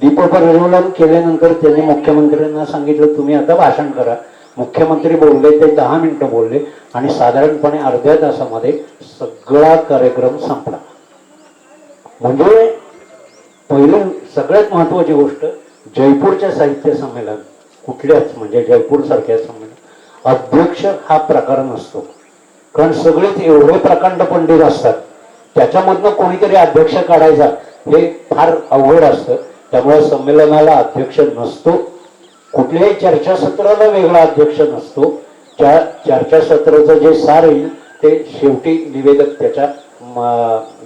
दीपप्रज्वलन केल्यानंतर त्यांनी मुख्यमंत्र्यांना सांगितलं तुम्ही आता भाषण करा. मुख्यमंत्री बोलले, ते 10 मिनिटं बोलले आणि साधारणपणे अर्ध्या तासामध्ये सगळा कार्यक्रम संपला. म्हणजे पहिलं सगळ्यात महत्वाची गोष्ट, जयपूरच्या साहित्य संमेलन कुठल्याच, म्हणजे जयपूर सारख्या संमेलन अध्यक्ष हा प्रकार नसतो. कारण सगळेच एवढे प्रकांड पंडित असतात, त्याच्यामधनं कोणीतरी अध्यक्ष काढायचा हे फार अवघड असतं. त्यामुळे संमेलनाला अध्यक्ष नसतो. कुठल्याही चर्चासत्राला वेगळा अध्यक्ष नसतो. त्या चर्चासत्राचं जे सार येईल ते शेवटी निवेदक त्याच्या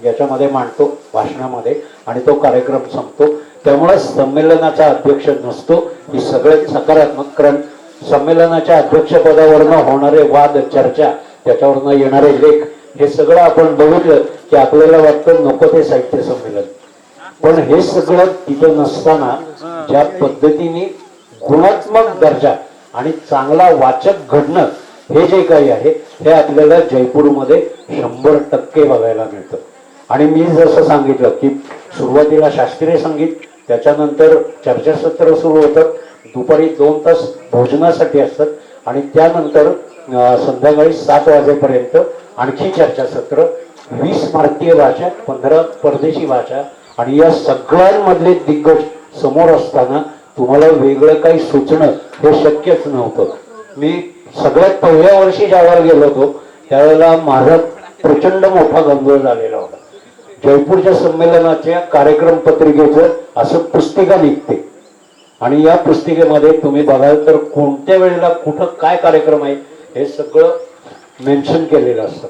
याच्यामध्ये मांडतो, भाषणामध्ये, आणि तो कार्यक्रम संपतो. त्यामुळे संमेलनाचा अध्यक्ष नसतो. ही सगळ्यात सकारात्मक, कारण संमेलनाच्या अध्यक्षपदावरनं होणारे वाद, चर्चा, त्याच्यावरनं येणारे लेख हे सगळं आपण बघितलं की आपल्याला वाटतं नको ते साहित्य संमेलन, पण हे सगळं तिथं नसताना ज्या पद्धतीने गुणात्मक दर्जा आणि चांगला वाचक घडणं हे जे काही आहे हे आपल्याला जयपूरमध्ये 100% बघायला मिळतं. आणि मी जसं सांगितलं की सुरुवातीला शास्त्रीय संगीत, त्याच्यानंतर चर्चासत्र सुरू होतं, दुपारी 2 तास भोजनासाठी असतात आणि त्यानंतर संध्याकाळी 7 वाजेपर्यंत आणखी चर्चासत्र, 20 भारतीय भाषा, 15 परदेशी भाषा आणि या सगळ्यांमधले दिग्गज समोर असताना तुम्हाला वेगळं काही सुचणं हे शक्यच नव्हतं. मी सगळ्यात पहिल्या वर्षी ज्यावेळेला गेलो होतो त्यावेळेला माझा प्रचंड मोठा गोंधळ झालेला होता. जयपूरच्या संमेलनाच्या कार्यक्रम पत्रिकेचं असं पुस्तिका निघते आणि या पुस्तिकेमध्ये तुम्ही बघाल तर कोणत्या वेळेला कुठं काय कार्यक्रम आहे हे सगळं मेन्शन केलेलं असतं.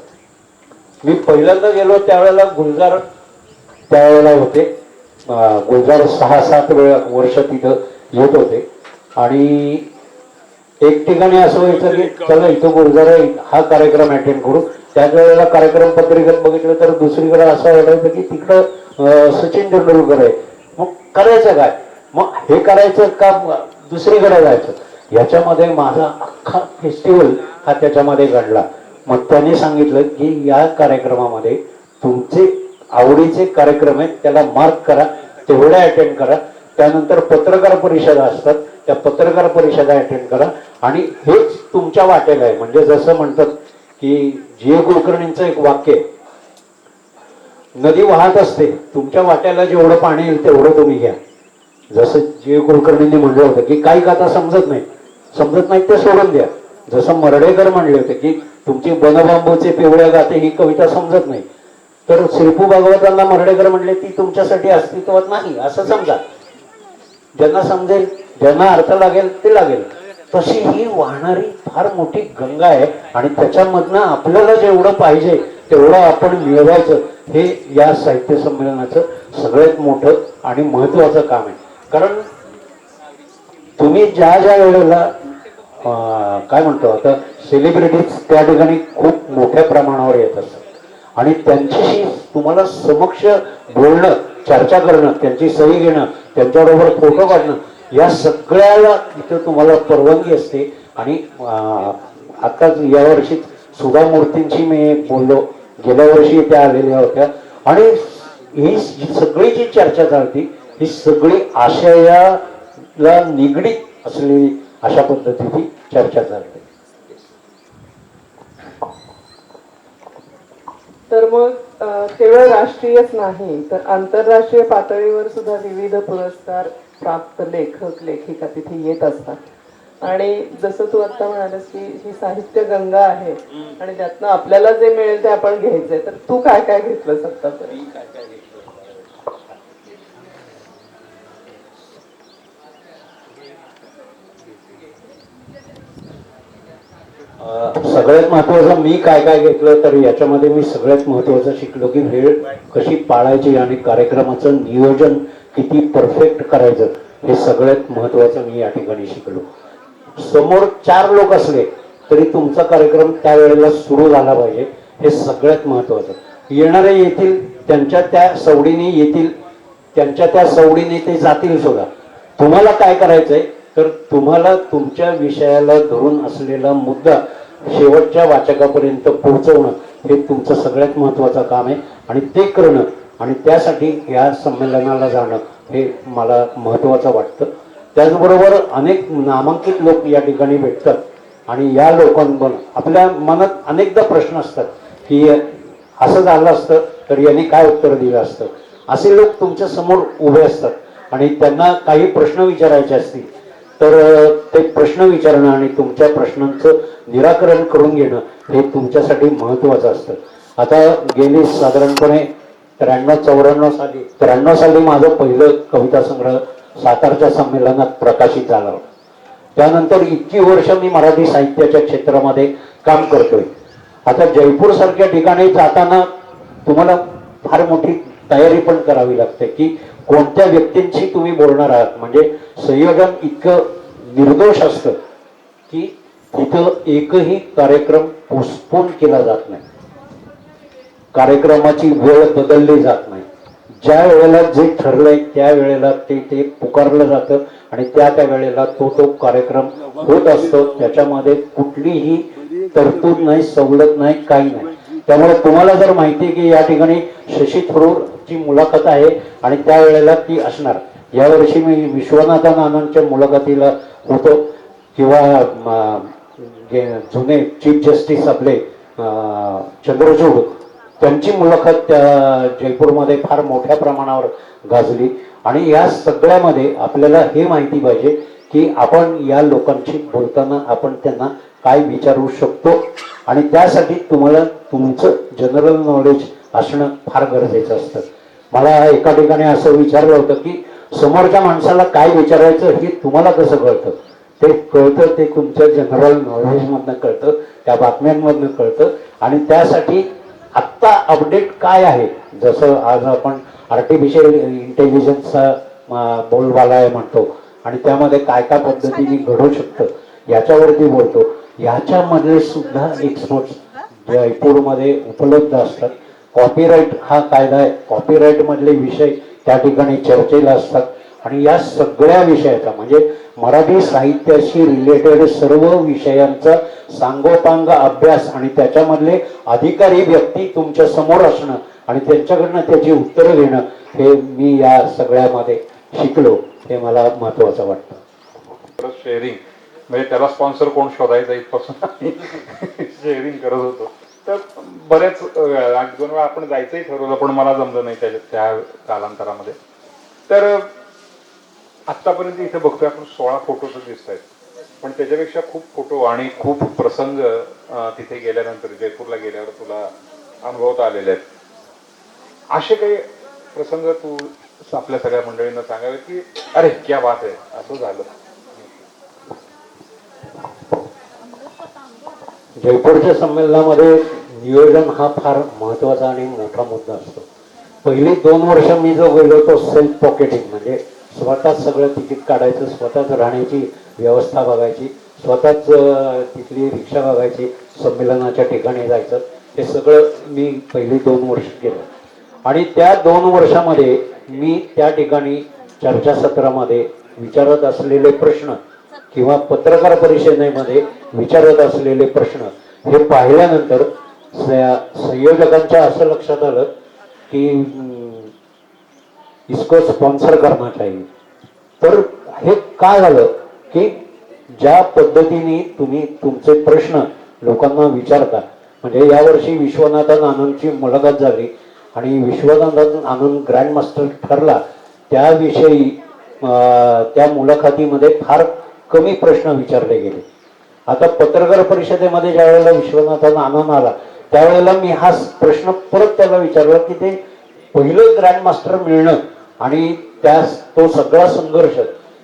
मी पहिल्यांदा गेलो त्यावेळेला गुलजार त्यावेळेला होते, गुलजार 6-7 वर्ष तिथं येत होते आणि एक ठिकाणी असं व्हायचं की चला इथं गुलजार हा कार्यक्रम अटेंड करू. त्याच वेळेला कार्यक्रम पत्रिकेत बघितलं तर दुसरीकडे असं वाटायचं की तिकडं सचिन तेंडुलकर आहे. मग करायचं काय, मग हे करायचं का दुसरीकडे जायचं. याच्यामध्ये माझा अख्खा फेस्टिवल हा त्याच्यामध्ये घडला. मग त्यांनी सांगितलं की या कार्यक्रमामध्ये तुमचे आवडीचे कार्यक्रम आहेत त्याला मार्क करा, तेवढ्या अटेंड करा. त्यानंतर पत्रकार परिषदा असतात, त्या पत्रकार परिषदा अटेंड करा आणि हेच तुमच्या वाटेला आहे. म्हणजे जसं म्हणतात की जी कुलकर्णींचं एक वाक्य आहे, नदी वाहत असते, तुमच्या वाट्याला जेवढं पाणी येईल तेवढं तुम्ही घ्या. जसं जी कुलकर्णींनी म्हणलं होतं की काही गाथा समजत नाही ते सोडून द्या. जसं मर्ढेकर म्हणले होते की तुमची बनबांबूचे पिवळ्या गाथे ही कविता समजत नाही, तर श्रीपू भागवतांना मर्ढेकर म्हणले ती तुमच्यासाठी अस्तित्वात नाही असं समजा. ज्यांना समजेल, ज्यांना अर्थ लागेल ते लागेल. तशी ही वाहणारी फार मोठी गंगा आहे आणि त्याच्यामधनं आपल्याला जेवढं पाहिजे तेवढं आपण मिळवायचं हे या साहित्य संमेलनाचं सगळ्यात मोठं आणि महत्वाचं काम आहे. कारण तुम्ही ज्या ज्या वेळेला काय म्हणतो आता सेलिब्रिटीज त्या ठिकाणी खूप मोठ्या प्रमाणावर येत असतात आणि त्यांच्याशी तुम्हाला समक्ष बोलणं, चर्चा करणं, त्यांची सही घेणं, त्यांच्याबरोबर फोटो काढणं या सगळ्याला इथं तुम्हाला परवानगी असते. आणि आताच यावर्षी सुधा मूर्तींची मी बोललो, गेल्या वर्षी त्या आलेल्या होत्या आणि ही सगळी जी चर्चा चालती ही सगळी आशयाला निगडीत असलेली अशा पद्धतीची चर्चा चालते. तर मग केवळ राष्ट्रीयच नाही तर आंतरराष्ट्रीय पातळीवर सुद्धा विविध पुरस्कार प्राप्त लेखक लेखिका तिथे येत असतात. आणि जसं तू आता म्हणालस की ही साहित्य गंगा आहे आणि त्यातनं आपल्याला जे मिळेल ते आपण घ्यायचंय, तर तू काय काय घेतलंस आतापर्यंत? सगळ्यात महत्वाचं मी काय काय घेतलं तर याच्यामध्ये मी सगळ्यात महत्वाचं शिकलो की वेळ कशी पाळायची आणि कार्यक्रमाचं नियोजन किती परफेक्ट करायचं हे सगळ्यात महत्वाचं मी या ठिकाणी शिकलो. समोर 4 लोक असले तरी तुमचा कार्यक्रम त्यावेळेला सुरू झाला पाहिजे हे सगळ्यात महत्वाचं. येणारे येतील, त्यांच्या त्या सवडीने येतील, त्यांच्या त्या सवडीने ते जातील सुद्धा. तुम्हाला काय करायचंय तर तुम्हाला तुमच्या विषयाला धरून असलेला मुद्दा शेवटच्या वाचकापर्यंत पोहोचवणं हे तुमचं सगळ्यात महत्वाचं काम आहे आणि ते करणं आणि त्यासाठी या संमेलनाला जाणं हे मला महत्वाचं वाटतं. त्याचबरोबर अनेक नामांकित लोक या ठिकाणी भेटतात आणि या लोकांवर आपल्या मनात अनेकदा प्रश्न असतात की असं झालं असतं तर यांनी काय उत्तर दिलं असतं. असे लोक तुमच्या समोर उभे असतात आणि त्यांना काही प्रश्न विचारायचे असतील तर ते प्रश्न विचारणं आणि तुमच्या प्रश्नांचं निराकरण करून घेणं हे तुमच्यासाठी महत्वाचं असतं. आता गेली साधारणपणे 93-94 साली माझं पहिलं कविता संग्रह सातारच्या संमेलनात प्रकाशित झाला होता. त्यानंतर इतकी वर्ष मी मराठी साहित्याच्या क्षेत्रामध्ये काम करतोय. आता जयपूर सारख्या ठिकाणी जाताना तुम्हाला फार मोठी तयारी पण करावी लागते की कोणत्या व्यक्तींशी तुम्ही बोलणार आहात. म्हणजे संयोजन इतकं निर्दोष असतं की तिथं एकही कार्यक्रम पोस्टपोन केला जात नाही. कार्यक्रमाची वेळ बदलली जात नाही. ज्या वेळेला जे ठरलंय त्या वेळेला ते पुकारलं जातं आणि त्या वेळेला तो कार्यक्रम होत असतो. त्याच्यामध्ये कुठलीही तरतूद नाही, सवलत नाही, काही नाही. त्यामुळे तुम्हाला जर माहिती आहे की या ठिकाणी शशी थरूरची मुलाखत आहे आणि त्या वेळेला ती असणार. यावर्षी मी विश्वनाथन आनंदच्या मुलाखतीला होतो किंवा जुने चीफ जस्टिस आपले चंद्रचूड त्यांची मुलाखत त्या जयपूरमध्ये फार मोठ्या प्रमाणावर गाजली. आणि या सगळ्यामध्ये आपल्याला हे माहिती पाहिजे की आपण या लोकांशी बोलताना आपण त्यांना काय विचारू शकतो आणि त्यासाठी तुम्हाला तुमचं जनरल नॉलेज असणं फार गरजेचं असतं. मला एका ठिकाणी असं विचारलं होतं की समोरच्या माणसाला काय विचारायचं हे तुम्हाला कसं कळतं? ते कळतं, ते तुमच्या जनरल नॉलेजमधनं कळतं, त्या बातम्यांमधनं कळतं. आणि त्यासाठी आत्ता अपडेट काय आहे, जसं आज आपण आर्टिफिशियल इंटेलिजन्सचा बोलबाला आहे म्हणतो आणि त्यामध्ये काय काय पद्धतीने घडू शकतं याच्यावरती बोलतो. याच्यामधले सुद्धा एक्सपर्ट्स जयपूरमध्ये उपलब्ध असतात. कॉपीराईट हा कायदा आहे, कॉपीराईट मधले विषय त्या ठिकाणी चर्चेला असतात. आणि या सगळ्या विषयाचा म्हणजे मराठी साहित्याशी रिलेटेड सर्व विषयांचा सांगोपांग अभ्यास आणि त्याच्यामधले अधिकारी व्यक्ती तुमच्या समोर असणं आणि त्यांच्याकडनं त्याची उत्तरं घेणं हे मी या सगळ्यामध्ये शिकलो, हे मला महत्वाचं वाटतं. शेअरिंग म्हणजे त्याला स्पॉन्सर कोण शोधायचा इथपासून शेअरिंग करत होतो. तर बऱ्याच 8-2 वेळा आपण जायचंही ठरवलं पण मला जमलं नाही त्या कालांतरामध्ये. तर आतापर्यंत इथे बघतोय आपण 16 फोटो तर दिसत आहेत, पण त्याच्यापेक्षा खूप फोटो आणि खूप प्रसंग तिथे गेल्यानंतर जयपूरला गेल्यावर तुला अनुभवता आलेले आहेत. असे काही प्रसंग तू आपल्या सगळ्या मंडळींना सांगावे की अरे क्या बात आहे असं झालं? जयपूरच्या संमेलनामध्ये नियोजन हा फार महत्वाचा आणि मोठा मुद्दा असतो. पहिली 2 वर्ष मी जो गेलो तो सेल्फ पॉकेटिंग म्हणजे स्वतःच सगळं तिकीट काढायचं, स्वतःच राहण्याची व्यवस्था बघायची, स्वतःच तिथली रिक्षा बघायची, संमेलनाच्या ठिकाणी जायचं, हे सगळं मी पहिली 2 वर्ष केलं. आणि त्या 2 वर्षामध्ये मी त्या ठिकाणी चर्चासत्रामध्ये विचारत असलेले प्रश्न किंवा पत्रकार परिषदेमध्ये विचारत असलेले प्रश्न हे पाहिल्यानंतर संयोजकांच्या असं लक्षात आलं की इसको स्पॉन्सर करना चाहिए. तर हे काय झालं की ज्या पद्धतीने तुम्ही तुमचे प्रश्न लोकांना विचारता, म्हणजे यावर्षी विश्वनाथन आनंदची मुलाखत झाली आणि विश्वनाथन आनंद ग्रँड मास्टर ठरला, त्याविषयी त्या मुलाखतीमध्ये फार कमी प्रश्न विचारले गेले. आता पत्रकार परिषदेमध्ये ज्या वेळेला विश्वनाथन आनंद आला त्यावेळेला मी हा प्रश्न परत त्याला विचारला की ते पहिलं ग्रँड मास्टर मिळणं आणि तो सगळा संघर्ष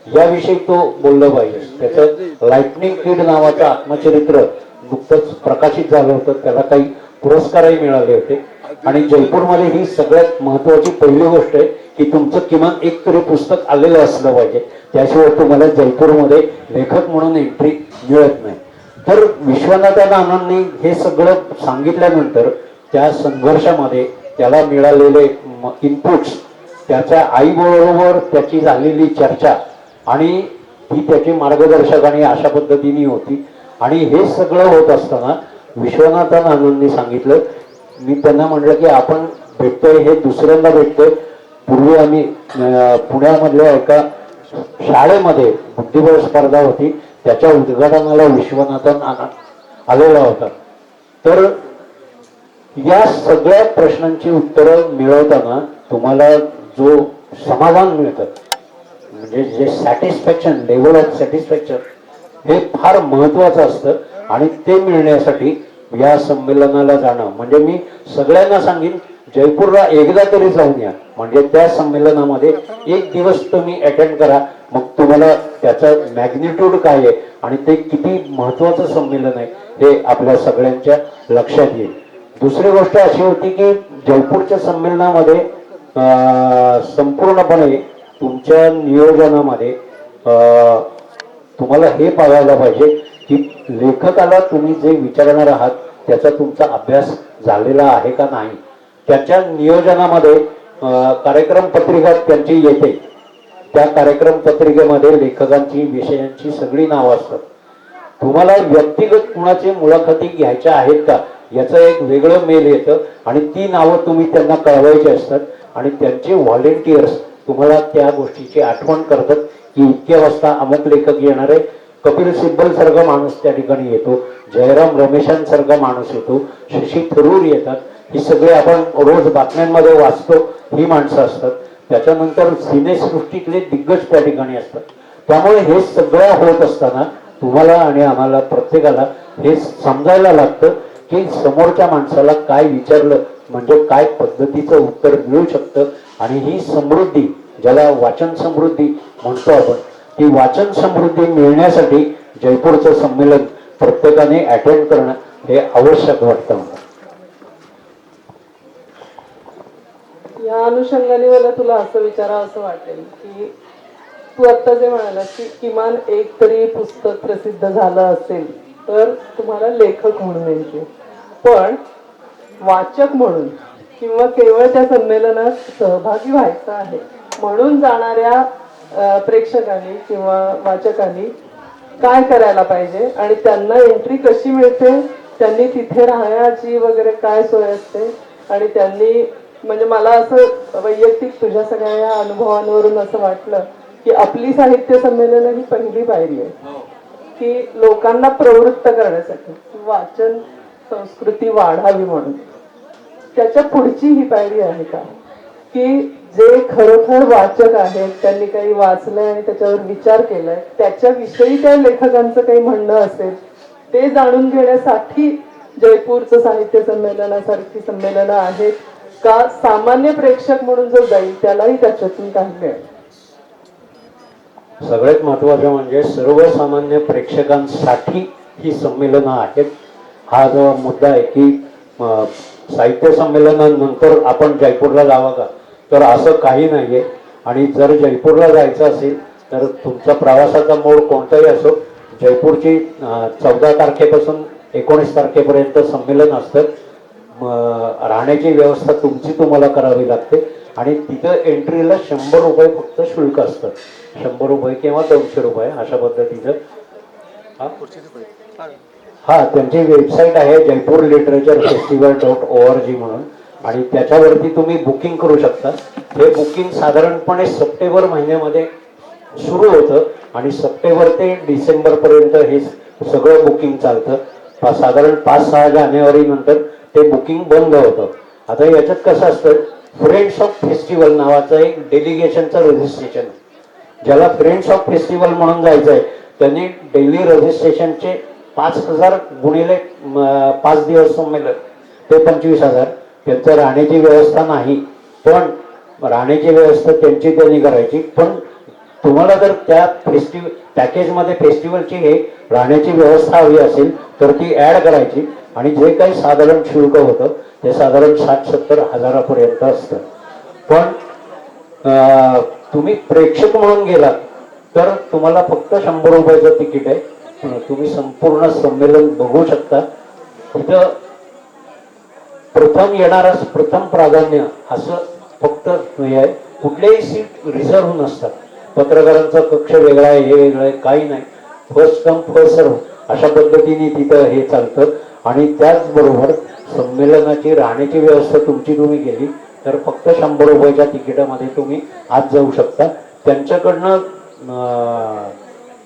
याविषयी तो बोललं पाहिजे. त्याचं लाइटनिंग किड नावाचं आत्मचरित्र नुकतंच प्रकाशित झालं होतं, त्याला काही पुरस्कारही मिळाले होते. आणि जयपूरमध्ये ही सगळ्यात महत्वाची पहिली गोष्ट आहे की तुमचं किमान एक तरी पुस्तक आलेलं असलं पाहिजे, त्याशिवाय तुम्हाला जयपूरमध्ये लेखक म्हणून एंट्री मिळत नाही. तर विश्वनाथन आनंदनी हे सगळं सांगितल्यानंतर त्या संघर्षामध्ये त्याला मिळालेले इनपुट्स, त्याच्या आईबरोबर त्याची झालेली चर्चा आणि ती त्याची मार्गदर्शक आणि अशा पद्धतीने होती. आणि हे सगळं होत असताना विश्वनाथन आनंदनी सांगितलं, मी त्यांना म्हटलं की आपण भेटतोय हे दुसऱ्यांदा भेटतोय. पूर्वी आम्ही पुण्यामधल्या एका शाळेमध्ये बुद्धिबळ स्पर्धा होती, त्याच्या उद्घाटनाला विश्वनाथन आनंद आलेला होता. तर या सगळ्या प्रश्नांची उत्तरं मिळवताना तुम्हाला जो समाधान मिळतं म्हणजे जे सॅटिस्फॅक्शन, लेवल ऑफ सॅटिस्फॅक्शन हे फार महत्वाचं असतं. आणि ते मिळण्यासाठी या संमेलनाला जाणं, म्हणजे मी सगळ्यांना सांगेन जयपूरला एकदा तरी जाऊन या, म्हणजे त्या संमेलनामध्ये एक दिवस तुम्ही अटेंड करा, मग तुम्हाला त्याचं मॅग्निट्यूड काय आहे आणि ते किती महत्वाचं संमेलन आहे हे आपल्या सगळ्यांच्या लक्षात येईल. दुसरी गोष्ट अशी होती की जयपूरच्या संमेलनामध्ये संपूर्णपणे तुमच्या नियोजनामध्ये तुम्हाला हे पाहायला पाहिजे की लेखकाला तुम्ही जे विचारणार आहात त्याचा तुमचा अभ्यास झालेला आहे का नाही. त्याच्या नियोजनामध्ये कार्यक्रम पत्रिका त्यांची येते. त्या कार्यक्रम पत्रिकेमध्ये लेखकांची विषयांची सगळी नावं असतात. तुम्हाला व्यक्तिगत कुणाची मुलाखती घ्यायच्या आहेत का याचं एक वेगळं मेल येतं आणि ती नावं तुम्ही त्यांना कळवायची असतात आणि त्यांचे व्हॉलेंटियर्स तुम्हाला त्या गोष्टीची आठवण करतात की इतक्या वाजता अमुक लेखक येणार आहे. कपिल सिब्बल सारखा माणूस त्या ठिकाणी येतो, जयराम रमेशांसारखा माणूस येतो, शशी थरूर येतात. ही सगळे आपण रोज बातम्यांमध्ये वाचतो, ही माणसं असतात. त्याच्यानंतर सिनेसृष्टीतले दिग्गज त्या ठिकाणी असतात. त्यामुळे हे सगळं होत असताना तुम्हाला आणि आम्हाला प्रत्येकाला हे समजायला लागतं की समोरच्या माणसाला काय विचारलं म्हणजे काय पद्धतीचं उत्तर मिळू शकतं. आणि ही समृद्धी, ज्याला वाचन समृद्धी म्हणतो आपण, ती वाचन समृद्धी मिळण्यासाठी जयपूरचं संमेलन प्रत्येकाने अटेंड करणं हे आवश्यक वाटतं मला. या अनुषंगाने मला तुला असं विचारावं असं वाटेल की तू आत्ता जे म्हणालास की किमान एक तरी पुस्तक प्रसिद्ध झालं असेल तर तुम्हाला लेखक म्हणून यायचे, पण वाचक म्हणून किंवा केवळ त्या संमेलनात सहभागी व्हायचं आहे म्हणून जाणाऱ्या प्रेक्षकांनी किंवा वाचकांनी काय करायला पाहिजे आणि त्यांना एंट्री कशी मिळते, त्यांनी तिथे राहण्याची वगैरे काय सोय असते आणि त्यांनी म्हणजे मला असं वैयक्तिक तुझ्या सगळ्या या अनुभवांवरून असं वाटलं की आपली साहित्य संमेलन ही पहिली पायरी आहे की लोकांना प्रवृत्त करण्यासाठी वाचन संस्कृती वाढावी म्हणून. त्याच्या पुढची ही पायरी आहे का की जे खरोखर वाचक आहेत, त्यांनी काही वाचलंय आणि त्याच्यावर विचार केलाय, त्याच्याविषयी त्या लेखकांचं काही म्हणणं असेल ते जाणून घेण्यासाठी जयपूरचं साहित्य संमेलनासारखी संमेलनं आहेत का सामान्य प्रेक्षक म्हणून जो जाईल त्यालाही त्याच्यातून काही मिळेल. सगळ्यात महत्वाचं म्हणजे सर्वसामान्य प्रेक्षकांसाठी ही संमेलनं आहेत. हा जो मुद्दा आहे की साहित्य संमेलनानंतर आपण जयपूरला जावं का, तर असं काही नाहीये. आणि जर जयपूरला जायचं असेल तर तुमचा प्रवासाचा मोड कोणताही असो, जयपूरची 14 तारखेपासून 19 तारखेपर्यंत संमेलन असतं. राहण्याची व्यवस्था तुमची तुम्हाला करावी लागते आणि तिथं एंट्रीला 100 रुपये फक्त शुल्क असतं. 100 रुपये किंवा 200 रुपये अशा पद्धतीचं. हा त्यांची वेबसाईट आहे जयपूर लिटरेचर फेस्टिवल.org म्हणून आणि त्याच्यावरती तुम्ही बुकिंग करू शकता. हे बुकिंग साधारणपणे सप्टेंबर महिन्यामध्ये सुरू होतं आणि सप्टेंबर ते डिसेंबर पर्यंत हे सगळं बुकिंग चालतं. साधारण 5-6 जानेवारी नंतर ते बुकिंग बंद होतं. आता याच्यात कसं असतं, फ्रेंड्स ऑफ फेस्टिवल नावाचं एक डेलिगेशनचं रजिस्ट्रेशन, ज्याला फ्रेंड्स ऑफ फेस्टिवल म्हणून जायचं आहे त्यांनी डेली रजिस्ट्रेशनचे 5,000 गुणिले 5 दिवस संमेलन ते 25,000. त्यांचं राहण्याची व्यवस्था नाही, पण राहण्याची व्यवस्था त्यांची त्यांनी करायची. पण तुम्हाला जर त्या पॅकेजमध्ये फेस्टिवलची हे राहण्याची व्यवस्था हवी असेल तर ती ऍड करायची आणि जे काही साधारण शुल्क होतं ते साधारण 60-70 हजारापर्यंत असतं. पण तुम्ही प्रेक्षक म्हणून गेलात तर तुम्हाला फक्त 100 रुपयाचं तिकीट आहे. तुम्ही संपूर्ण संमेलन बघू शकता. तिथं प्रथम येणारच प्रथम प्राधान्य असं फक्त हे आहे. कुठलेही सीट रिझर्व्ह नसतात. पत्रकारांचा कक्ष वेगळा आहे, हे वेगळं आहे, काही नाही. फर्स्ट कम फर्स्ट सर्व अशा पद्धतीने तिथं हे चालतं. आणि त्याचबरोबर संमेलनाची राहण्याची व्यवस्था तुमची तुम्ही केली तर फक्त 100 रुपयाच्या तिकिटामध्ये तुम्ही आत जाऊ शकता. त्यांच्याकडनं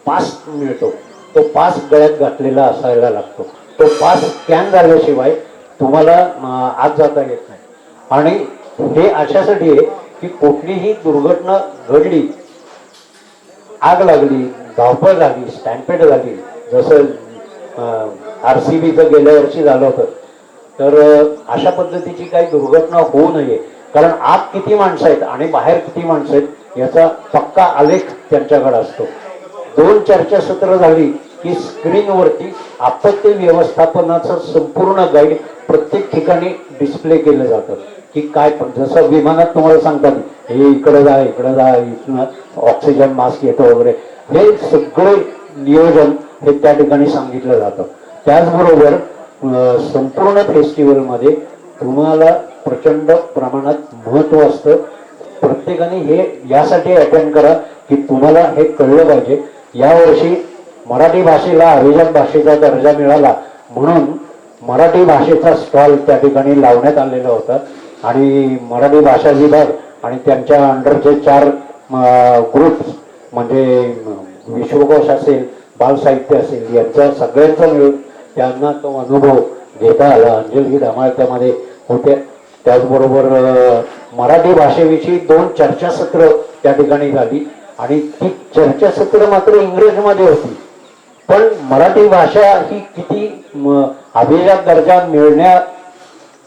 पास मिळतो, तो पास गळ्यात घातलेला असायला लागतो. तो पास स्कॅन झाल्याशिवाय तुम्हाला आत जाता येत नाही. आणि हे अशासाठी आहे की कुठलीही दुर्घटना घडली, आग लागली, धावपळ झाली, स्टॅम्पेड झाली, जसं RCBचं गेल्या वर्षी झालं होतं, तर अशा पद्धतीची काही दुर्घटना होऊ नये. कारण आत किती माणसं आहेत आणि बाहेर किती माणसं आहेत याचा पक्का आलेख त्यांच्याकडे असतो. 2 चर्चासत्र झाली की स्क्रीनवरती आपत्ती व्यवस्थापनाचं संपूर्ण गाईड प्रत्येक ठिकाणी डिस्प्ले केलं जातं की काय. पण जसं विमानात तुम्हाला सांगतात हे इकडं जा, इथनं ऑक्सिजन मास्क येतो वगैरे, हे सगळे नियोजन हे त्या ठिकाणी सांगितलं जातं. त्याचबरोबर संपूर्ण फेस्टिवलमध्ये तुम्हाला प्रचंड प्रमाणात महत्त्व असतं. प्रत्येकाने हे यासाठी अटेंड करा की तुम्हाला हे कळलं पाहिजे. यावर्षी मराठी भाषेला अभिजात भाषेचा दर्जा मिळाला म्हणून मराठी भाषेचा स्टॉल त्या ठिकाणी लावण्यात आलेला होता आणि मराठी भाषा विभाग आणि त्यांच्या अंडरचे 4 ग्रुप्स म्हणजे विश्वकोश असेल, बालसाहित्य असेल, यांचा सगळ्यांचा मिळून त्यांना तो अनुभव घेता आला. अंजली धमाळ त्यामध्ये होत्या. त्याचबरोबर मराठी भाषेविषयी 2 चर्चासत्र त्या ठिकाणी झाली आणि ती चर्चासत्र मात्र इंग्रजीमध्ये होती. पण मराठी भाषा ही किती अभिजात दर्जा मिळण्या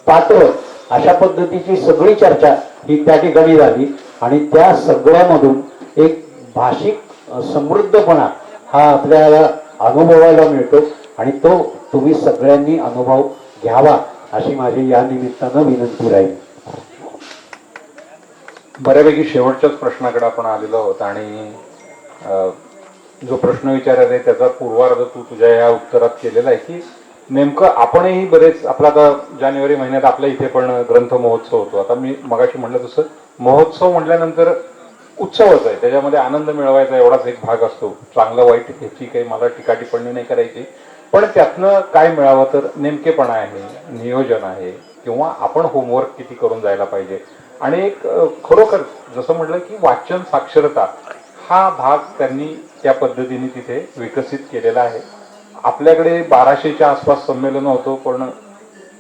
पात्र अशा पद्धतीची सगळी चर्चा ही त्या ठिकाणी झाली आणि त्या सगळ्यामधून एक भाषिक समृद्धपणा हा आपल्याला अनुभवायला मिळतो आणि तो तुम्ही सगळ्यांनी अनुभव घ्यावा अशी माझी या निमित्तानं विनंती राहील. बऱ्यापैकी शेवटच्याच प्रश्नाकडे आपण आलेलो आहोत आणि जो प्रश्न विचारला आहे त्याचा पूर्वार्ध तू तुझ्या या उत्तरात केलेला आहे की नेमकं आपणही बरेच आपला आता जानेवारी महिन्यात आपल्या इथे पण ग्रंथ महोत्सव होतो. आता मी मगाशी म्हणलं तसं महोत्सव म्हटल्यानंतर उत्सवच आहे, त्याच्यामध्ये आनंद मिळवायचा एवढाच एक भाग असतो. चांगलं वाईट ह्याची काही मला टीका टिप्पणी नाही करायची, पण त्यातनं काय मिळावं तर नेमकेपणा आहे, नियोजन आहे किंवा आपण होमवर्क किती करून जायला पाहिजे आणि एक खरोखर जसं म्हटलं की वाचन साक्षरता हा भाग त्यांनी त्या पद्धतीने तिथे विकसित केलेला आहे. आपल्याकडे 1200च्या आसपास संमेलन होतो पण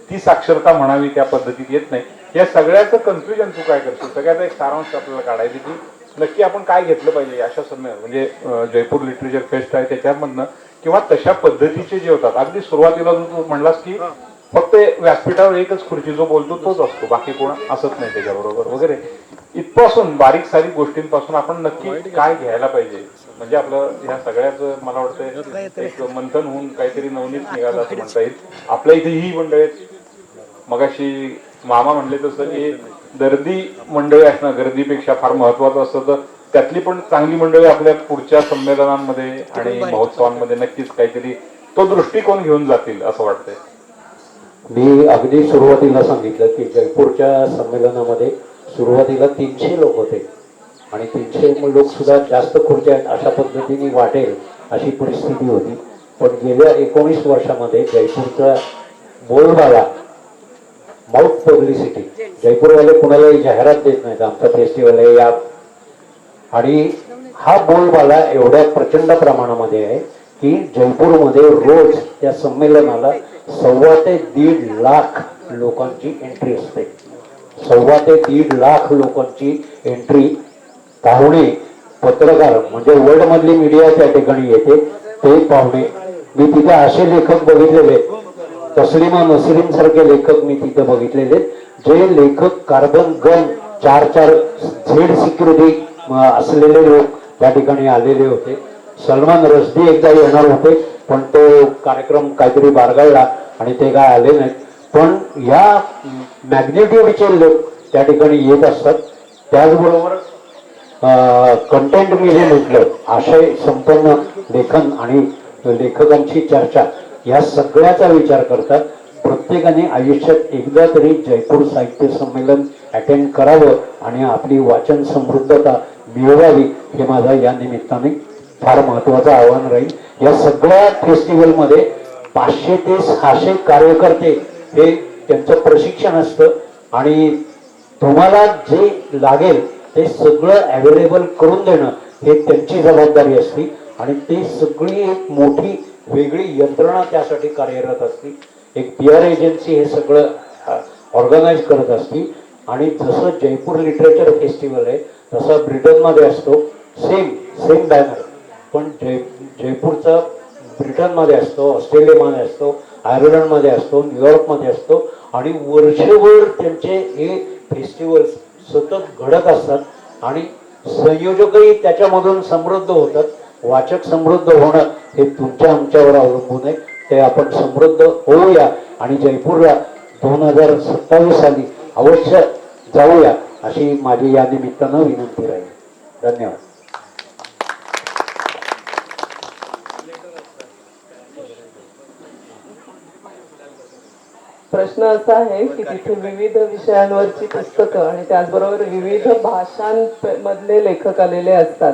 ती साक्षरता म्हणावी त्या पद्धतीत येत नाही. या सगळ्याचं कन्फ्युजन तू काय करतो? सगळ्याचा एक सारांश आपल्याला काढायचं की नक्की आपण काय घेतलं पाहिजे अशा संमेलन म्हणजे जयपूर लिटरेचर फेस्ट आहे त्याच्यामधनं किंवा तशा पद्धतीचे जे होतात. अगदी सुरुवातीला तू म्हणलास की फक्त व्यासपीठावर एकच खुर्ची जो बोलतो तोच असतो, बाकी कोण असत नाही त्याच्याबरोबर वगैरे. इथपासून बारीक सारीक गोष्टींपासून आपण नक्की काय घ्यायला पाहिजे म्हणजे आपलं ह्या सगळ्याच मला वाटतं एक मंथन होऊन काहीतरी नवनीत निघालं असं म्हणता येईल. आपल्या इथे ही मंडळी मगाशी मामा म्हणले तसं की गर्दी मंडळी असणं गर्दीपेक्षा फार महत्वाचं असतं, तर त्यातली पण चांगली मंडळी आपल्या पुढच्या संमेलनांमध्ये आणि महोत्सवांमध्ये नक्कीच काहीतरी तो दृष्टिकोन घेऊन जातील असं वाटतंय. मी अगदी सुरुवातीला सांगितलं की जयपूरच्या संमेलनामध्ये सुरुवातीला 300 लोक होते आणि 300 लोक सुद्धा जास्त खुर्च्या आहेत अशा पद्धतीने वाटेल अशी परिस्थिती होती. पण गेल्या 19 वर्षामध्ये जयपूरचा बोलबाला माउथ पब्लिसिटी, जयपूरवाले कुणालाही जाहिरात देत नाहीत आमचा फेस्टिवल आहे या, आणि हा बोलबाला एवढ्या प्रचंड प्रमाणामध्ये आहे की जयपूरमध्ये रोज त्या संमेलनाला 1.25 ते 1.5 लाख लोकांची एंट्री असते. 1.25 ते 1.5 लाख लोकांची एंट्री. पाहुणे पत्रकार म्हणजे वर्ल्ड मधली मीडिया त्या ठिकाणी येते ते पाहुणे. मी तिथे असे लेखक बघितलेले, तस्लिमा नसरीन सारखे लेखक मी तिथे बघितलेले, जे लेखक कार्बन गन 4 झेड सिक्युरिटी असलेले लोक त्या ठिकाणी आलेले होते. सलमान रश्दी एकदा येणार होते पण तो कार्यक्रम काहीतरी बारगाळला आणि ते काय आले नाहीत. पण या मॅग्नेट्यूडचे लोक त्या ठिकाणी येत असतात. त्याचबरोबर कंटेंट मीडिया म्हटलं आशय संपन्न लेखन आणि लेखकांची चर्चा या सगळ्याचा विचार करतात. प्रत्येकाने आयुष्यात एकदा तरी जयपूर साहित्य संमेलन अटेंड करावं आणि आपली वाचन समृद्धता मिळवावी हे माझा या निमित्ताने फार महत्वाचं आव्हान राहील. या सगळ्या फेस्टिवलमध्ये 500 ते 600 कार्यकर्ते हे त्यांचं प्रशिक्षण असतं आणि तुम्हाला जे लागेल ते सगळं अवेलेबल करून देणं हे त्यांची जबाबदारी असते आणि ते सगळी एक मोठी वेगळी यंत्रणा त्यासाठी कार्यरत असते. एक PR एजन्सी हे सगळं ऑर्गनाईज करत असते आणि जसं जयपूर लिटरेचर फेस्टिवल आहे तसं ब्रिटनमध्ये असतो सेम बॅनर, पण जयपूरचा ब्रिटनमध्ये असतो, ऑस्ट्रेलियामध्ये असतो, आयर्लंडमध्ये असतो, न्यूयॉर्कमध्ये असतो आणि वर्षभर त्यांचे हे फेस्टिवल्स सतत घडत असतात आणि संयोजकही त्याच्यामधून समृद्ध होतात. वाचक समृद्ध होणं हे तुमच्या आमच्यावर अवलंबून आहे. ते आपण समृद्ध होऊया आणि जयपूरला 2027 साली अवश्य जाऊया अशी माझी या निमित्तानं विनंती राहील. धन्यवाद. प्रश्न असा आहे की तिथे विविध विषयांवरची पुस्तकं आणि त्याचबरोबर विविध भाषांमधले लेखक आलेले असतात.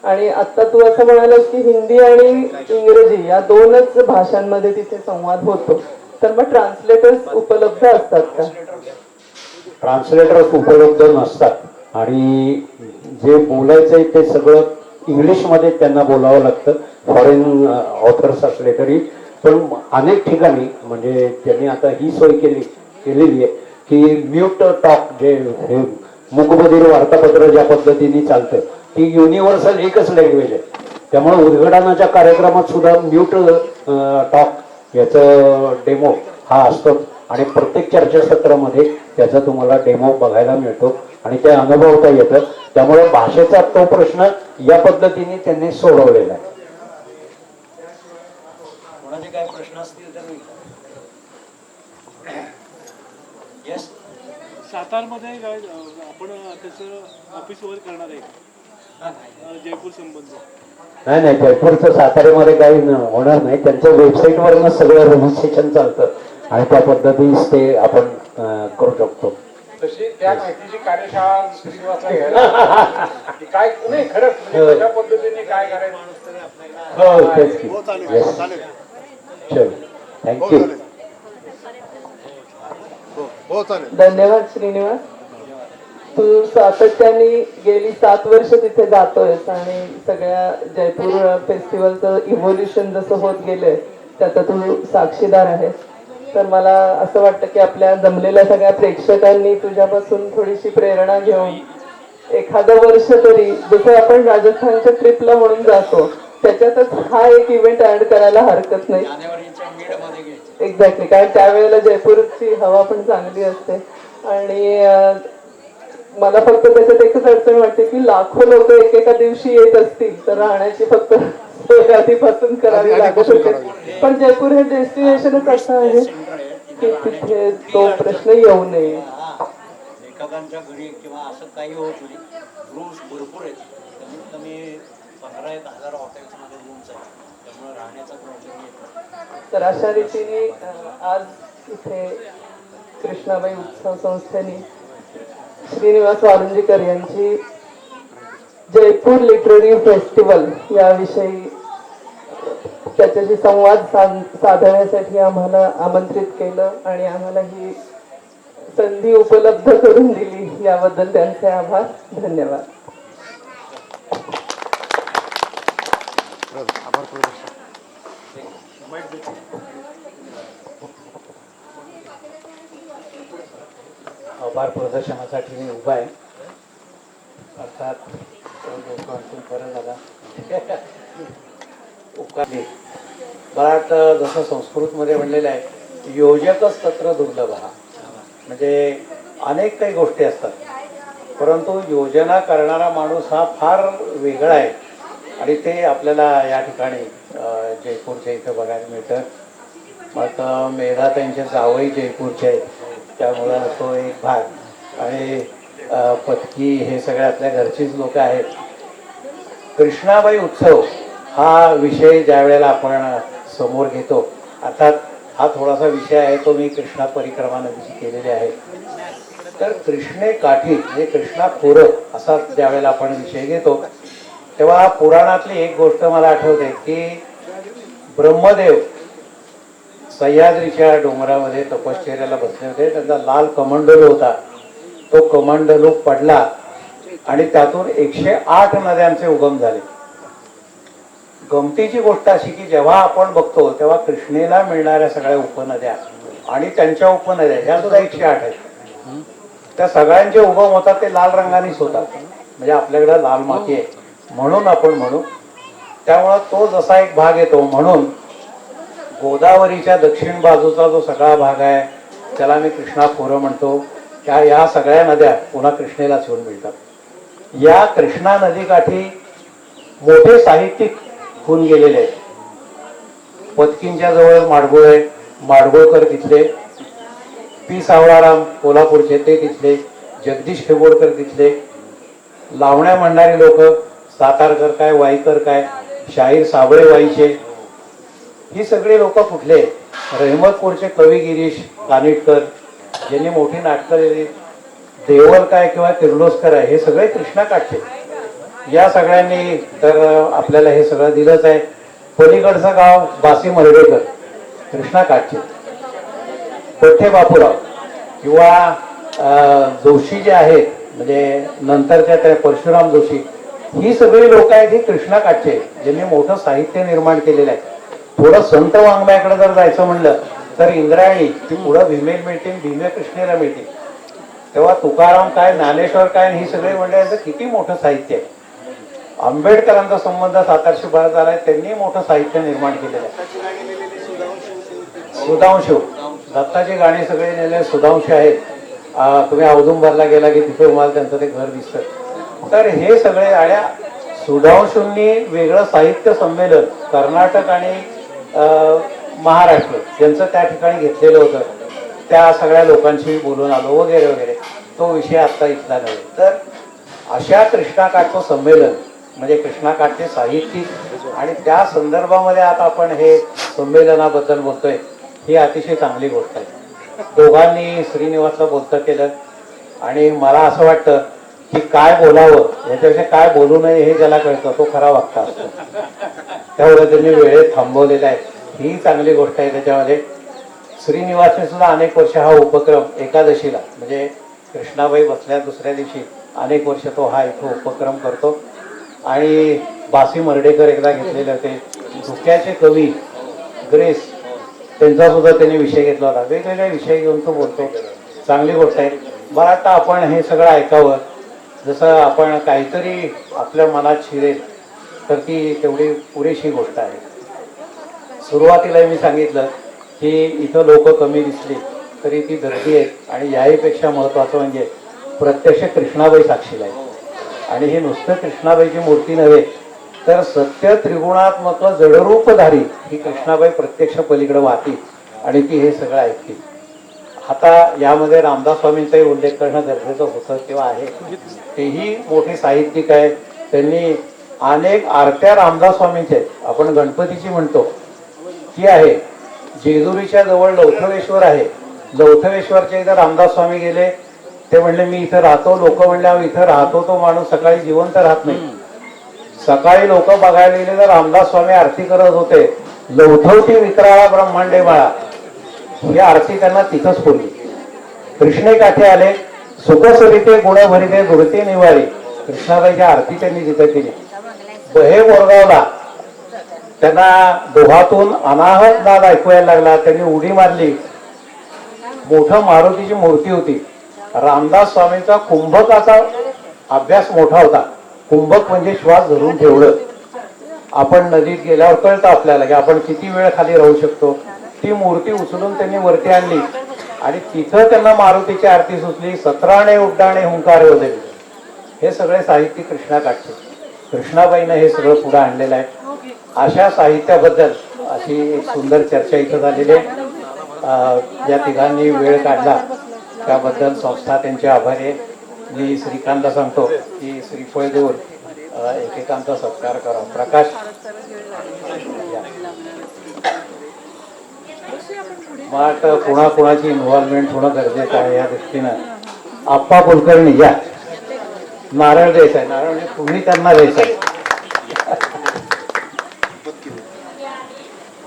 आणि आता तू असं म्हणालास की हिंदी आणि इंग्रजी या दोनच भाषांमध्ये तिथे संवाद होतो, तर मग ट्रान्सलेटर्स उपलब्ध असतात का? ट्रान्सलेटर्स उपलब्ध नसतात आणि जे बोलायचंय ते सगळं इंग्लिशमध्ये त्यांना बोलावं लागतं, फॉरेन ऑथर्स असले तरी. पण अनेक ठिकाणी म्हणजे त्यांनी आता ही सोय केलेली आहे की म्यूट टॉक, जे हे मूकबधीर वार्तापत्र ज्या पद्धतीने चालतं ती युनिव्हर्सल एकच लँग्वेज आहे. त्यामुळे उद्घाटनाच्या कार्यक्रमात सुद्धा म्यूट टॉक याचं डेमो हा असतो आणि प्रत्येक चर्चासत्रामध्ये त्याचा तुम्हाला डेमो बघायला मिळतो आणि ते अनुभवता येतं. त्यामुळे भाषेचा तो प्रश्न या पद्धतीने त्यांनी सोडवलेला आहे. कोणाचे काय प्रश्न असतील तर येस. सातारमध्ये काय आपण त्याचं ऑफिस वगैरे करणार आहे जयपूर संबंध? नाही, जयपूरचं साताऱ्यामध्ये काही होणार नाही. त्यांच्या वेबसाईटवरच सगळं रजिस्ट्रेशन चालतं आणि त्या पद्धतीनेच ते आपण करू शकतो. तशी त्या माहितीची कार्यशाळा श्रीनिवासला घ्यायला की काय नाही खरंच म्हणजे कशा पद्धतीने काय करायचं. हो तेच की. Yes. चलो थँक्यू. धन्यवाद श्रीनिवास. तू सातत्याने गेली 7 वर्ष तिथे जातोयस आणि सगळ्या जयपूर फेस्टिवलचं इव्होल्युशन जसं होत गेलंय त्याचा तू साक्षीदार आहेस. तर मला असं वाटतं की आपल्या जमलेल्या सगळ्या प्रेक्षकांनी तुझ्यापासून थोडीशी प्रेरणा घेऊन एखादं वर्ष तरी, जसं आपण राजस्थानच्या ट्रिपला म्हणून जातो त्याच्यातच हा एक इव्हेंट ऍड करायला हरकत नाही. जानेवारीच्या मिडमध्ये घ्यायचं. एक्झॅक्टली, कारण त्यावेळेला जयपूरची हवा पण चांगली असते. आणि मला फक्त त्याच्यात एकच अडचण वाटते की लाखो लोक एकेका दिवशी येत असतील तर राहण्याची फक्त सोय आधीपासून करावी लागत होते. पण जयपूर हे डेस्टिनेशनच असं आहे की तिथे तो प्रश्न येऊ नये. लेखकांच्या घरी किंवा असं काही होत नाही. रूम्स भरपूर आहेत, कमीत कमी 15,000 हॉटेल्समध्ये रूम्स आहेत, त्यामुळे राहण्याचा प्रॉब्लेम येतो. तर अशा रीतीने आज इथे कृष्णाबाई उत्सव संस्थेने श्रीनिवास वारुंजीकर यांची जयपूर लिटररी फेस्टिवल याविषयी त्याच्याशी संवाद साधण्यासाठी आम्हाला आमंत्रित केलं आणि आम्हाला ही संधी उपलब्ध करून दिली, याबद्दल त्यांचे आभार. धन्यवाद. आभार प्रदर्शनासाठी मी उभा आहे. अर्थात लोकांतून बरं झाला उपकारले. मला वाटतं जसं संस्कृतमध्ये म्हणलेलं आहे योजकच तत्र दुर्लभ हा. म्हणजे अनेक काही गोष्टी असतात परंतु योजना करणारा माणूस हा फार वेगळा आहे आणि ते आपल्याला या ठिकाणी जयपूरच्या इथं बघायला मिळतं. मग मेधा त्यांचे जावई जयपूरचे आहेत त्यामुळं तो एक भाग आणि पत्की हे सगळे आपल्या घरचीच लोक आहेत. कृष्णाबाई उत्सव हा विषय ज्या वेळेला आपण समोर घेतो, अर्थात हा थोडासा विषय आहे तो मी कृष्णा परिक्रमा नदीची केलेली आहे. तर कृष्णे काठी म्हणजे कृष्णा खोर असा ज्या वेळेला आपण विषय घेतो तेव्हा पुराणातली एक गोष्ट मला आठवते की ब्रह्मदेव सह्याद्रीच्या डोंगरामध्ये तपश्चर्याला बसले होते. त्यांचा लाल कमंडलू होता, तो कमंडलू पडला आणि त्यातून 108 नद्यांचे उगम झाले. गमतीची गोष्ट अशी की जेव्हा आपण बघतो तेव्हा कृष्णेला मिळणाऱ्या सगळ्या उपनद्या आणि त्यांच्या उपनद्या ह्या सुद्धा 108 आहेत. त्या सगळ्यांचे उगम होतात ते लाल रंगानेच होतात. म्हणजे आपल्याकडे लाल माती आहे म्हणून आपण म्हणू. त्यामुळं तो जसा एक भाग येतो म्हणून गोदावरीच्या दक्षिण बाजूचा जो सगळा भाग आहे त्याला मी कृष्णा खोरं म्हणतो. या सगळ्या नद्या पुन्हा कृष्णेलाच येऊन मिळतात. या कृष्णा नदीकाठी मोठे साहित्यिक होऊन गेलेले आहेत. पत्कींच्या जवळ माडगुळ आहे, माडगुळकर तिथले, पी सावळाराम कोल्हापूरचे ते तिथले, जगदीश खेबोडकर तिथले, लावण्या म्हणणारी लोक सातारकर काय वाईकर काय, शाहीर साबळे वाईचे, ही सगळी लोक कुठले रहमतपूरचे कवी गिरीश कानिटकर ज्यांनी मोठी नाटकं लिहिली, देवल काय किंवा किर्लोस्कर आहे, हे सगळे कृष्णाकाठचे. या सगळ्यांनी तर आपल्याला हे सगळं दिलंच आहे. पलीकडचं गाव बासी मर्डेकर कृष्णाकाठचे. पठ्ठे बापूराव किंवा जोशी जे आहेत, म्हणजे नंतरच्या त्या परशुराम जोशी, ही सगळी लोक आहेत ही कृष्णाकाठचे, ज्यांनी मोठं साहित्य निर्माण केलेलं आहे. थोडं संत वाङ्मयाकडे जर जायचं म्हणलं तर इंद्रायणी ती पुढं भीमेल मिळते, भीमे कृष्णेला मिळते. तेव्हा तुकाराम काय, ज्ञानेश्वर काय, ही सगळे मंडळाचं किती मोठं साहित्य आहे. आंबेडकरांचा संबंध सातारशी बराच झालाय, त्यांनी मोठं साहित्य निर्माण केलेलं आहे. सुधांशू दत्ताची गाणी सगळे नेले सुधांशू आहेत. तुम्ही औदुंबरला गेला की तिथे तुम्हाला त्यांचं ते घर दिसतं. तर हे सगळे आल्या सुधांशूंनी वेगळं साहित्य संमेलन कर्नाटक आणि महाराष्ट्र यांचं त्या ठिकाणी घेतलेलं होतं. त्या सगळ्या लोकांशी बोलून आलो वगैरे वगैरे. तो विषय आत्ता इथला नव्हे. तर अशा कृष्णाकाठचं संमेलन म्हणजे कृष्णाकाठचे साहित्यिक आणि त्या संदर्भामध्ये आता आपण हे संमेलनाबद्दल बोलतोय, ही अतिशय चांगली गोष्ट आहे. दोघांनी श्रीनिवासला बोलतं केलं आणि मला असं वाटतं की काय बोलावं याच्यापेक्षा काय बोलू नये हे ज्याला कळतं तो खरा वक्ता असतो. त्यामुळे त्यांनी वेळेत थांबवलेला आहे, ही चांगली गोष्ट आहे. त्याच्यामध्ये श्रीनिवासने सुद्धा अनेक वर्ष हा उपक्रम एकादशीला म्हणजे कृष्णाबाई बसल्या दुसऱ्या दिवशी अनेक वर्ष तो हा इथं उपक्रम करतो. आणि बासी मर्डेकर एकदा घेतलेले होते. धुक्याचे कवी ग्रेस त्यांचा सुद्धा त्यांनी विषय घेतला होता. वेगवेगळे विषय घेऊन तो बोलतो, चांगली गोष्ट आहे. मला आता आपण हे सगळं ऐकावं, जसं आपण काहीतरी आपल्या मनात शिरेल तर ती तेवढी पुरेशी गोष्ट आहे. सुरुवातीला मी सांगितलं की इथं लोक कमी दिसली तरी ती गर्दी आहेत आणि याहीपेक्षा महत्त्वाचं म्हणजे प्रत्यक्ष कृष्णाबाई साक्षीला आहे. आणि हे नुसतं कृष्णाबाईची मूर्ती नव्हे तर सत्य त्रिगुणात्मक जडरूपधारी ही कृष्णाबाई प्रत्यक्ष पलीकडे वाहती आणि ती हे सगळं ऐकते. आता यामध्ये रामदास स्वामींचाही उल्लेख करणं गरजेचं होतं किंवा आहे. तेही मोठे साहित्यिक आहेत. त्यांनी अनेक आरत्या रामदास स्वामींच्या आहेत. आपण गणपतीची म्हणतो ती आहे. जेजुरीच्या जवळ लौथवेश्वर आहे. लौथवेश्वरच्या इथं रामदास स्वामी गेले. ते म्हणले मी इथं राहतो. लोक म्हणले इथं राहतो तो माणूस सकाळी जिवंत राहत नाही. सकाळी लोक बघायला गेले तर रामदास स्वामी आरती करत होते. लौथवती विक्राळा ब्रह्मांडे माळा ही आरती त्यांना तिथंच फोडली. कृष्णे काठे आले. सुखसरिते गुणभरिते दुर्ती निवारी कृष्णाबाईची आरती त्यांनी तिथं केली. बहे बोरगावला त्यांना डोहातून अनाहत नाद ऐकवायला लागला. त्यांनी उडी मारली. मोठं मारुतीची मूर्ती होती. रामदास स्वामींचा कुंभकाचा अभ्यास मोठा होता. कुंभक म्हणजे श्वास धरून ठेवलं. आपण नदीत गेल्यावर कळतं आपल्याला की आपण किती वेळ खाली राहू शकतो. ती मूर्ती उचलून त्यांनी वरती आणली आणि तिथं त्यांना मारुतीची आरती सुचली. 17 उड्डाणे हुंकार वगैरे हे सगळे साहित्य कृष्णाकाठचे. कृष्णाबाईनं हे सगळं पुढे आणलेलं आहे. अशा साहित्याबद्दल अशी एक सुंदर चर्चा इथं झालेली आहे. या तिघांनी वेळ काढला त्याबद्दल संस्था त्यांचे आभारी आहे. मी श्रीकांतला सांगतो की श्रीफळ देऊन एकेकांचा सत्कार करा. प्रकाश मला वाटतं कुणाकुणाची इन्व्हॉल्वमेंट होणं गरजेचं आहे. या दृष्टीनं आप्पा कुलकर्णी या. नारळ द्यायचा आहे. नारळ म्हणजे तुम्ही त्यांना द्यायचं आहे.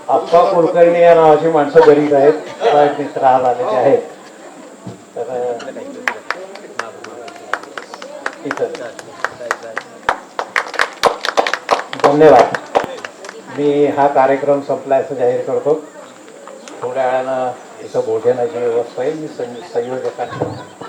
आप्पा कुलकर्णी या नावाची माणसं बरीच आहेत. मित्र आलेले आहेत. तर धन्यवाद. मी हा कार्यक्रम संपला असं जाहीर करतो. थोड्या वेळानं इथं भोजनाची व्यवस्था होईल. मी संयोजकांना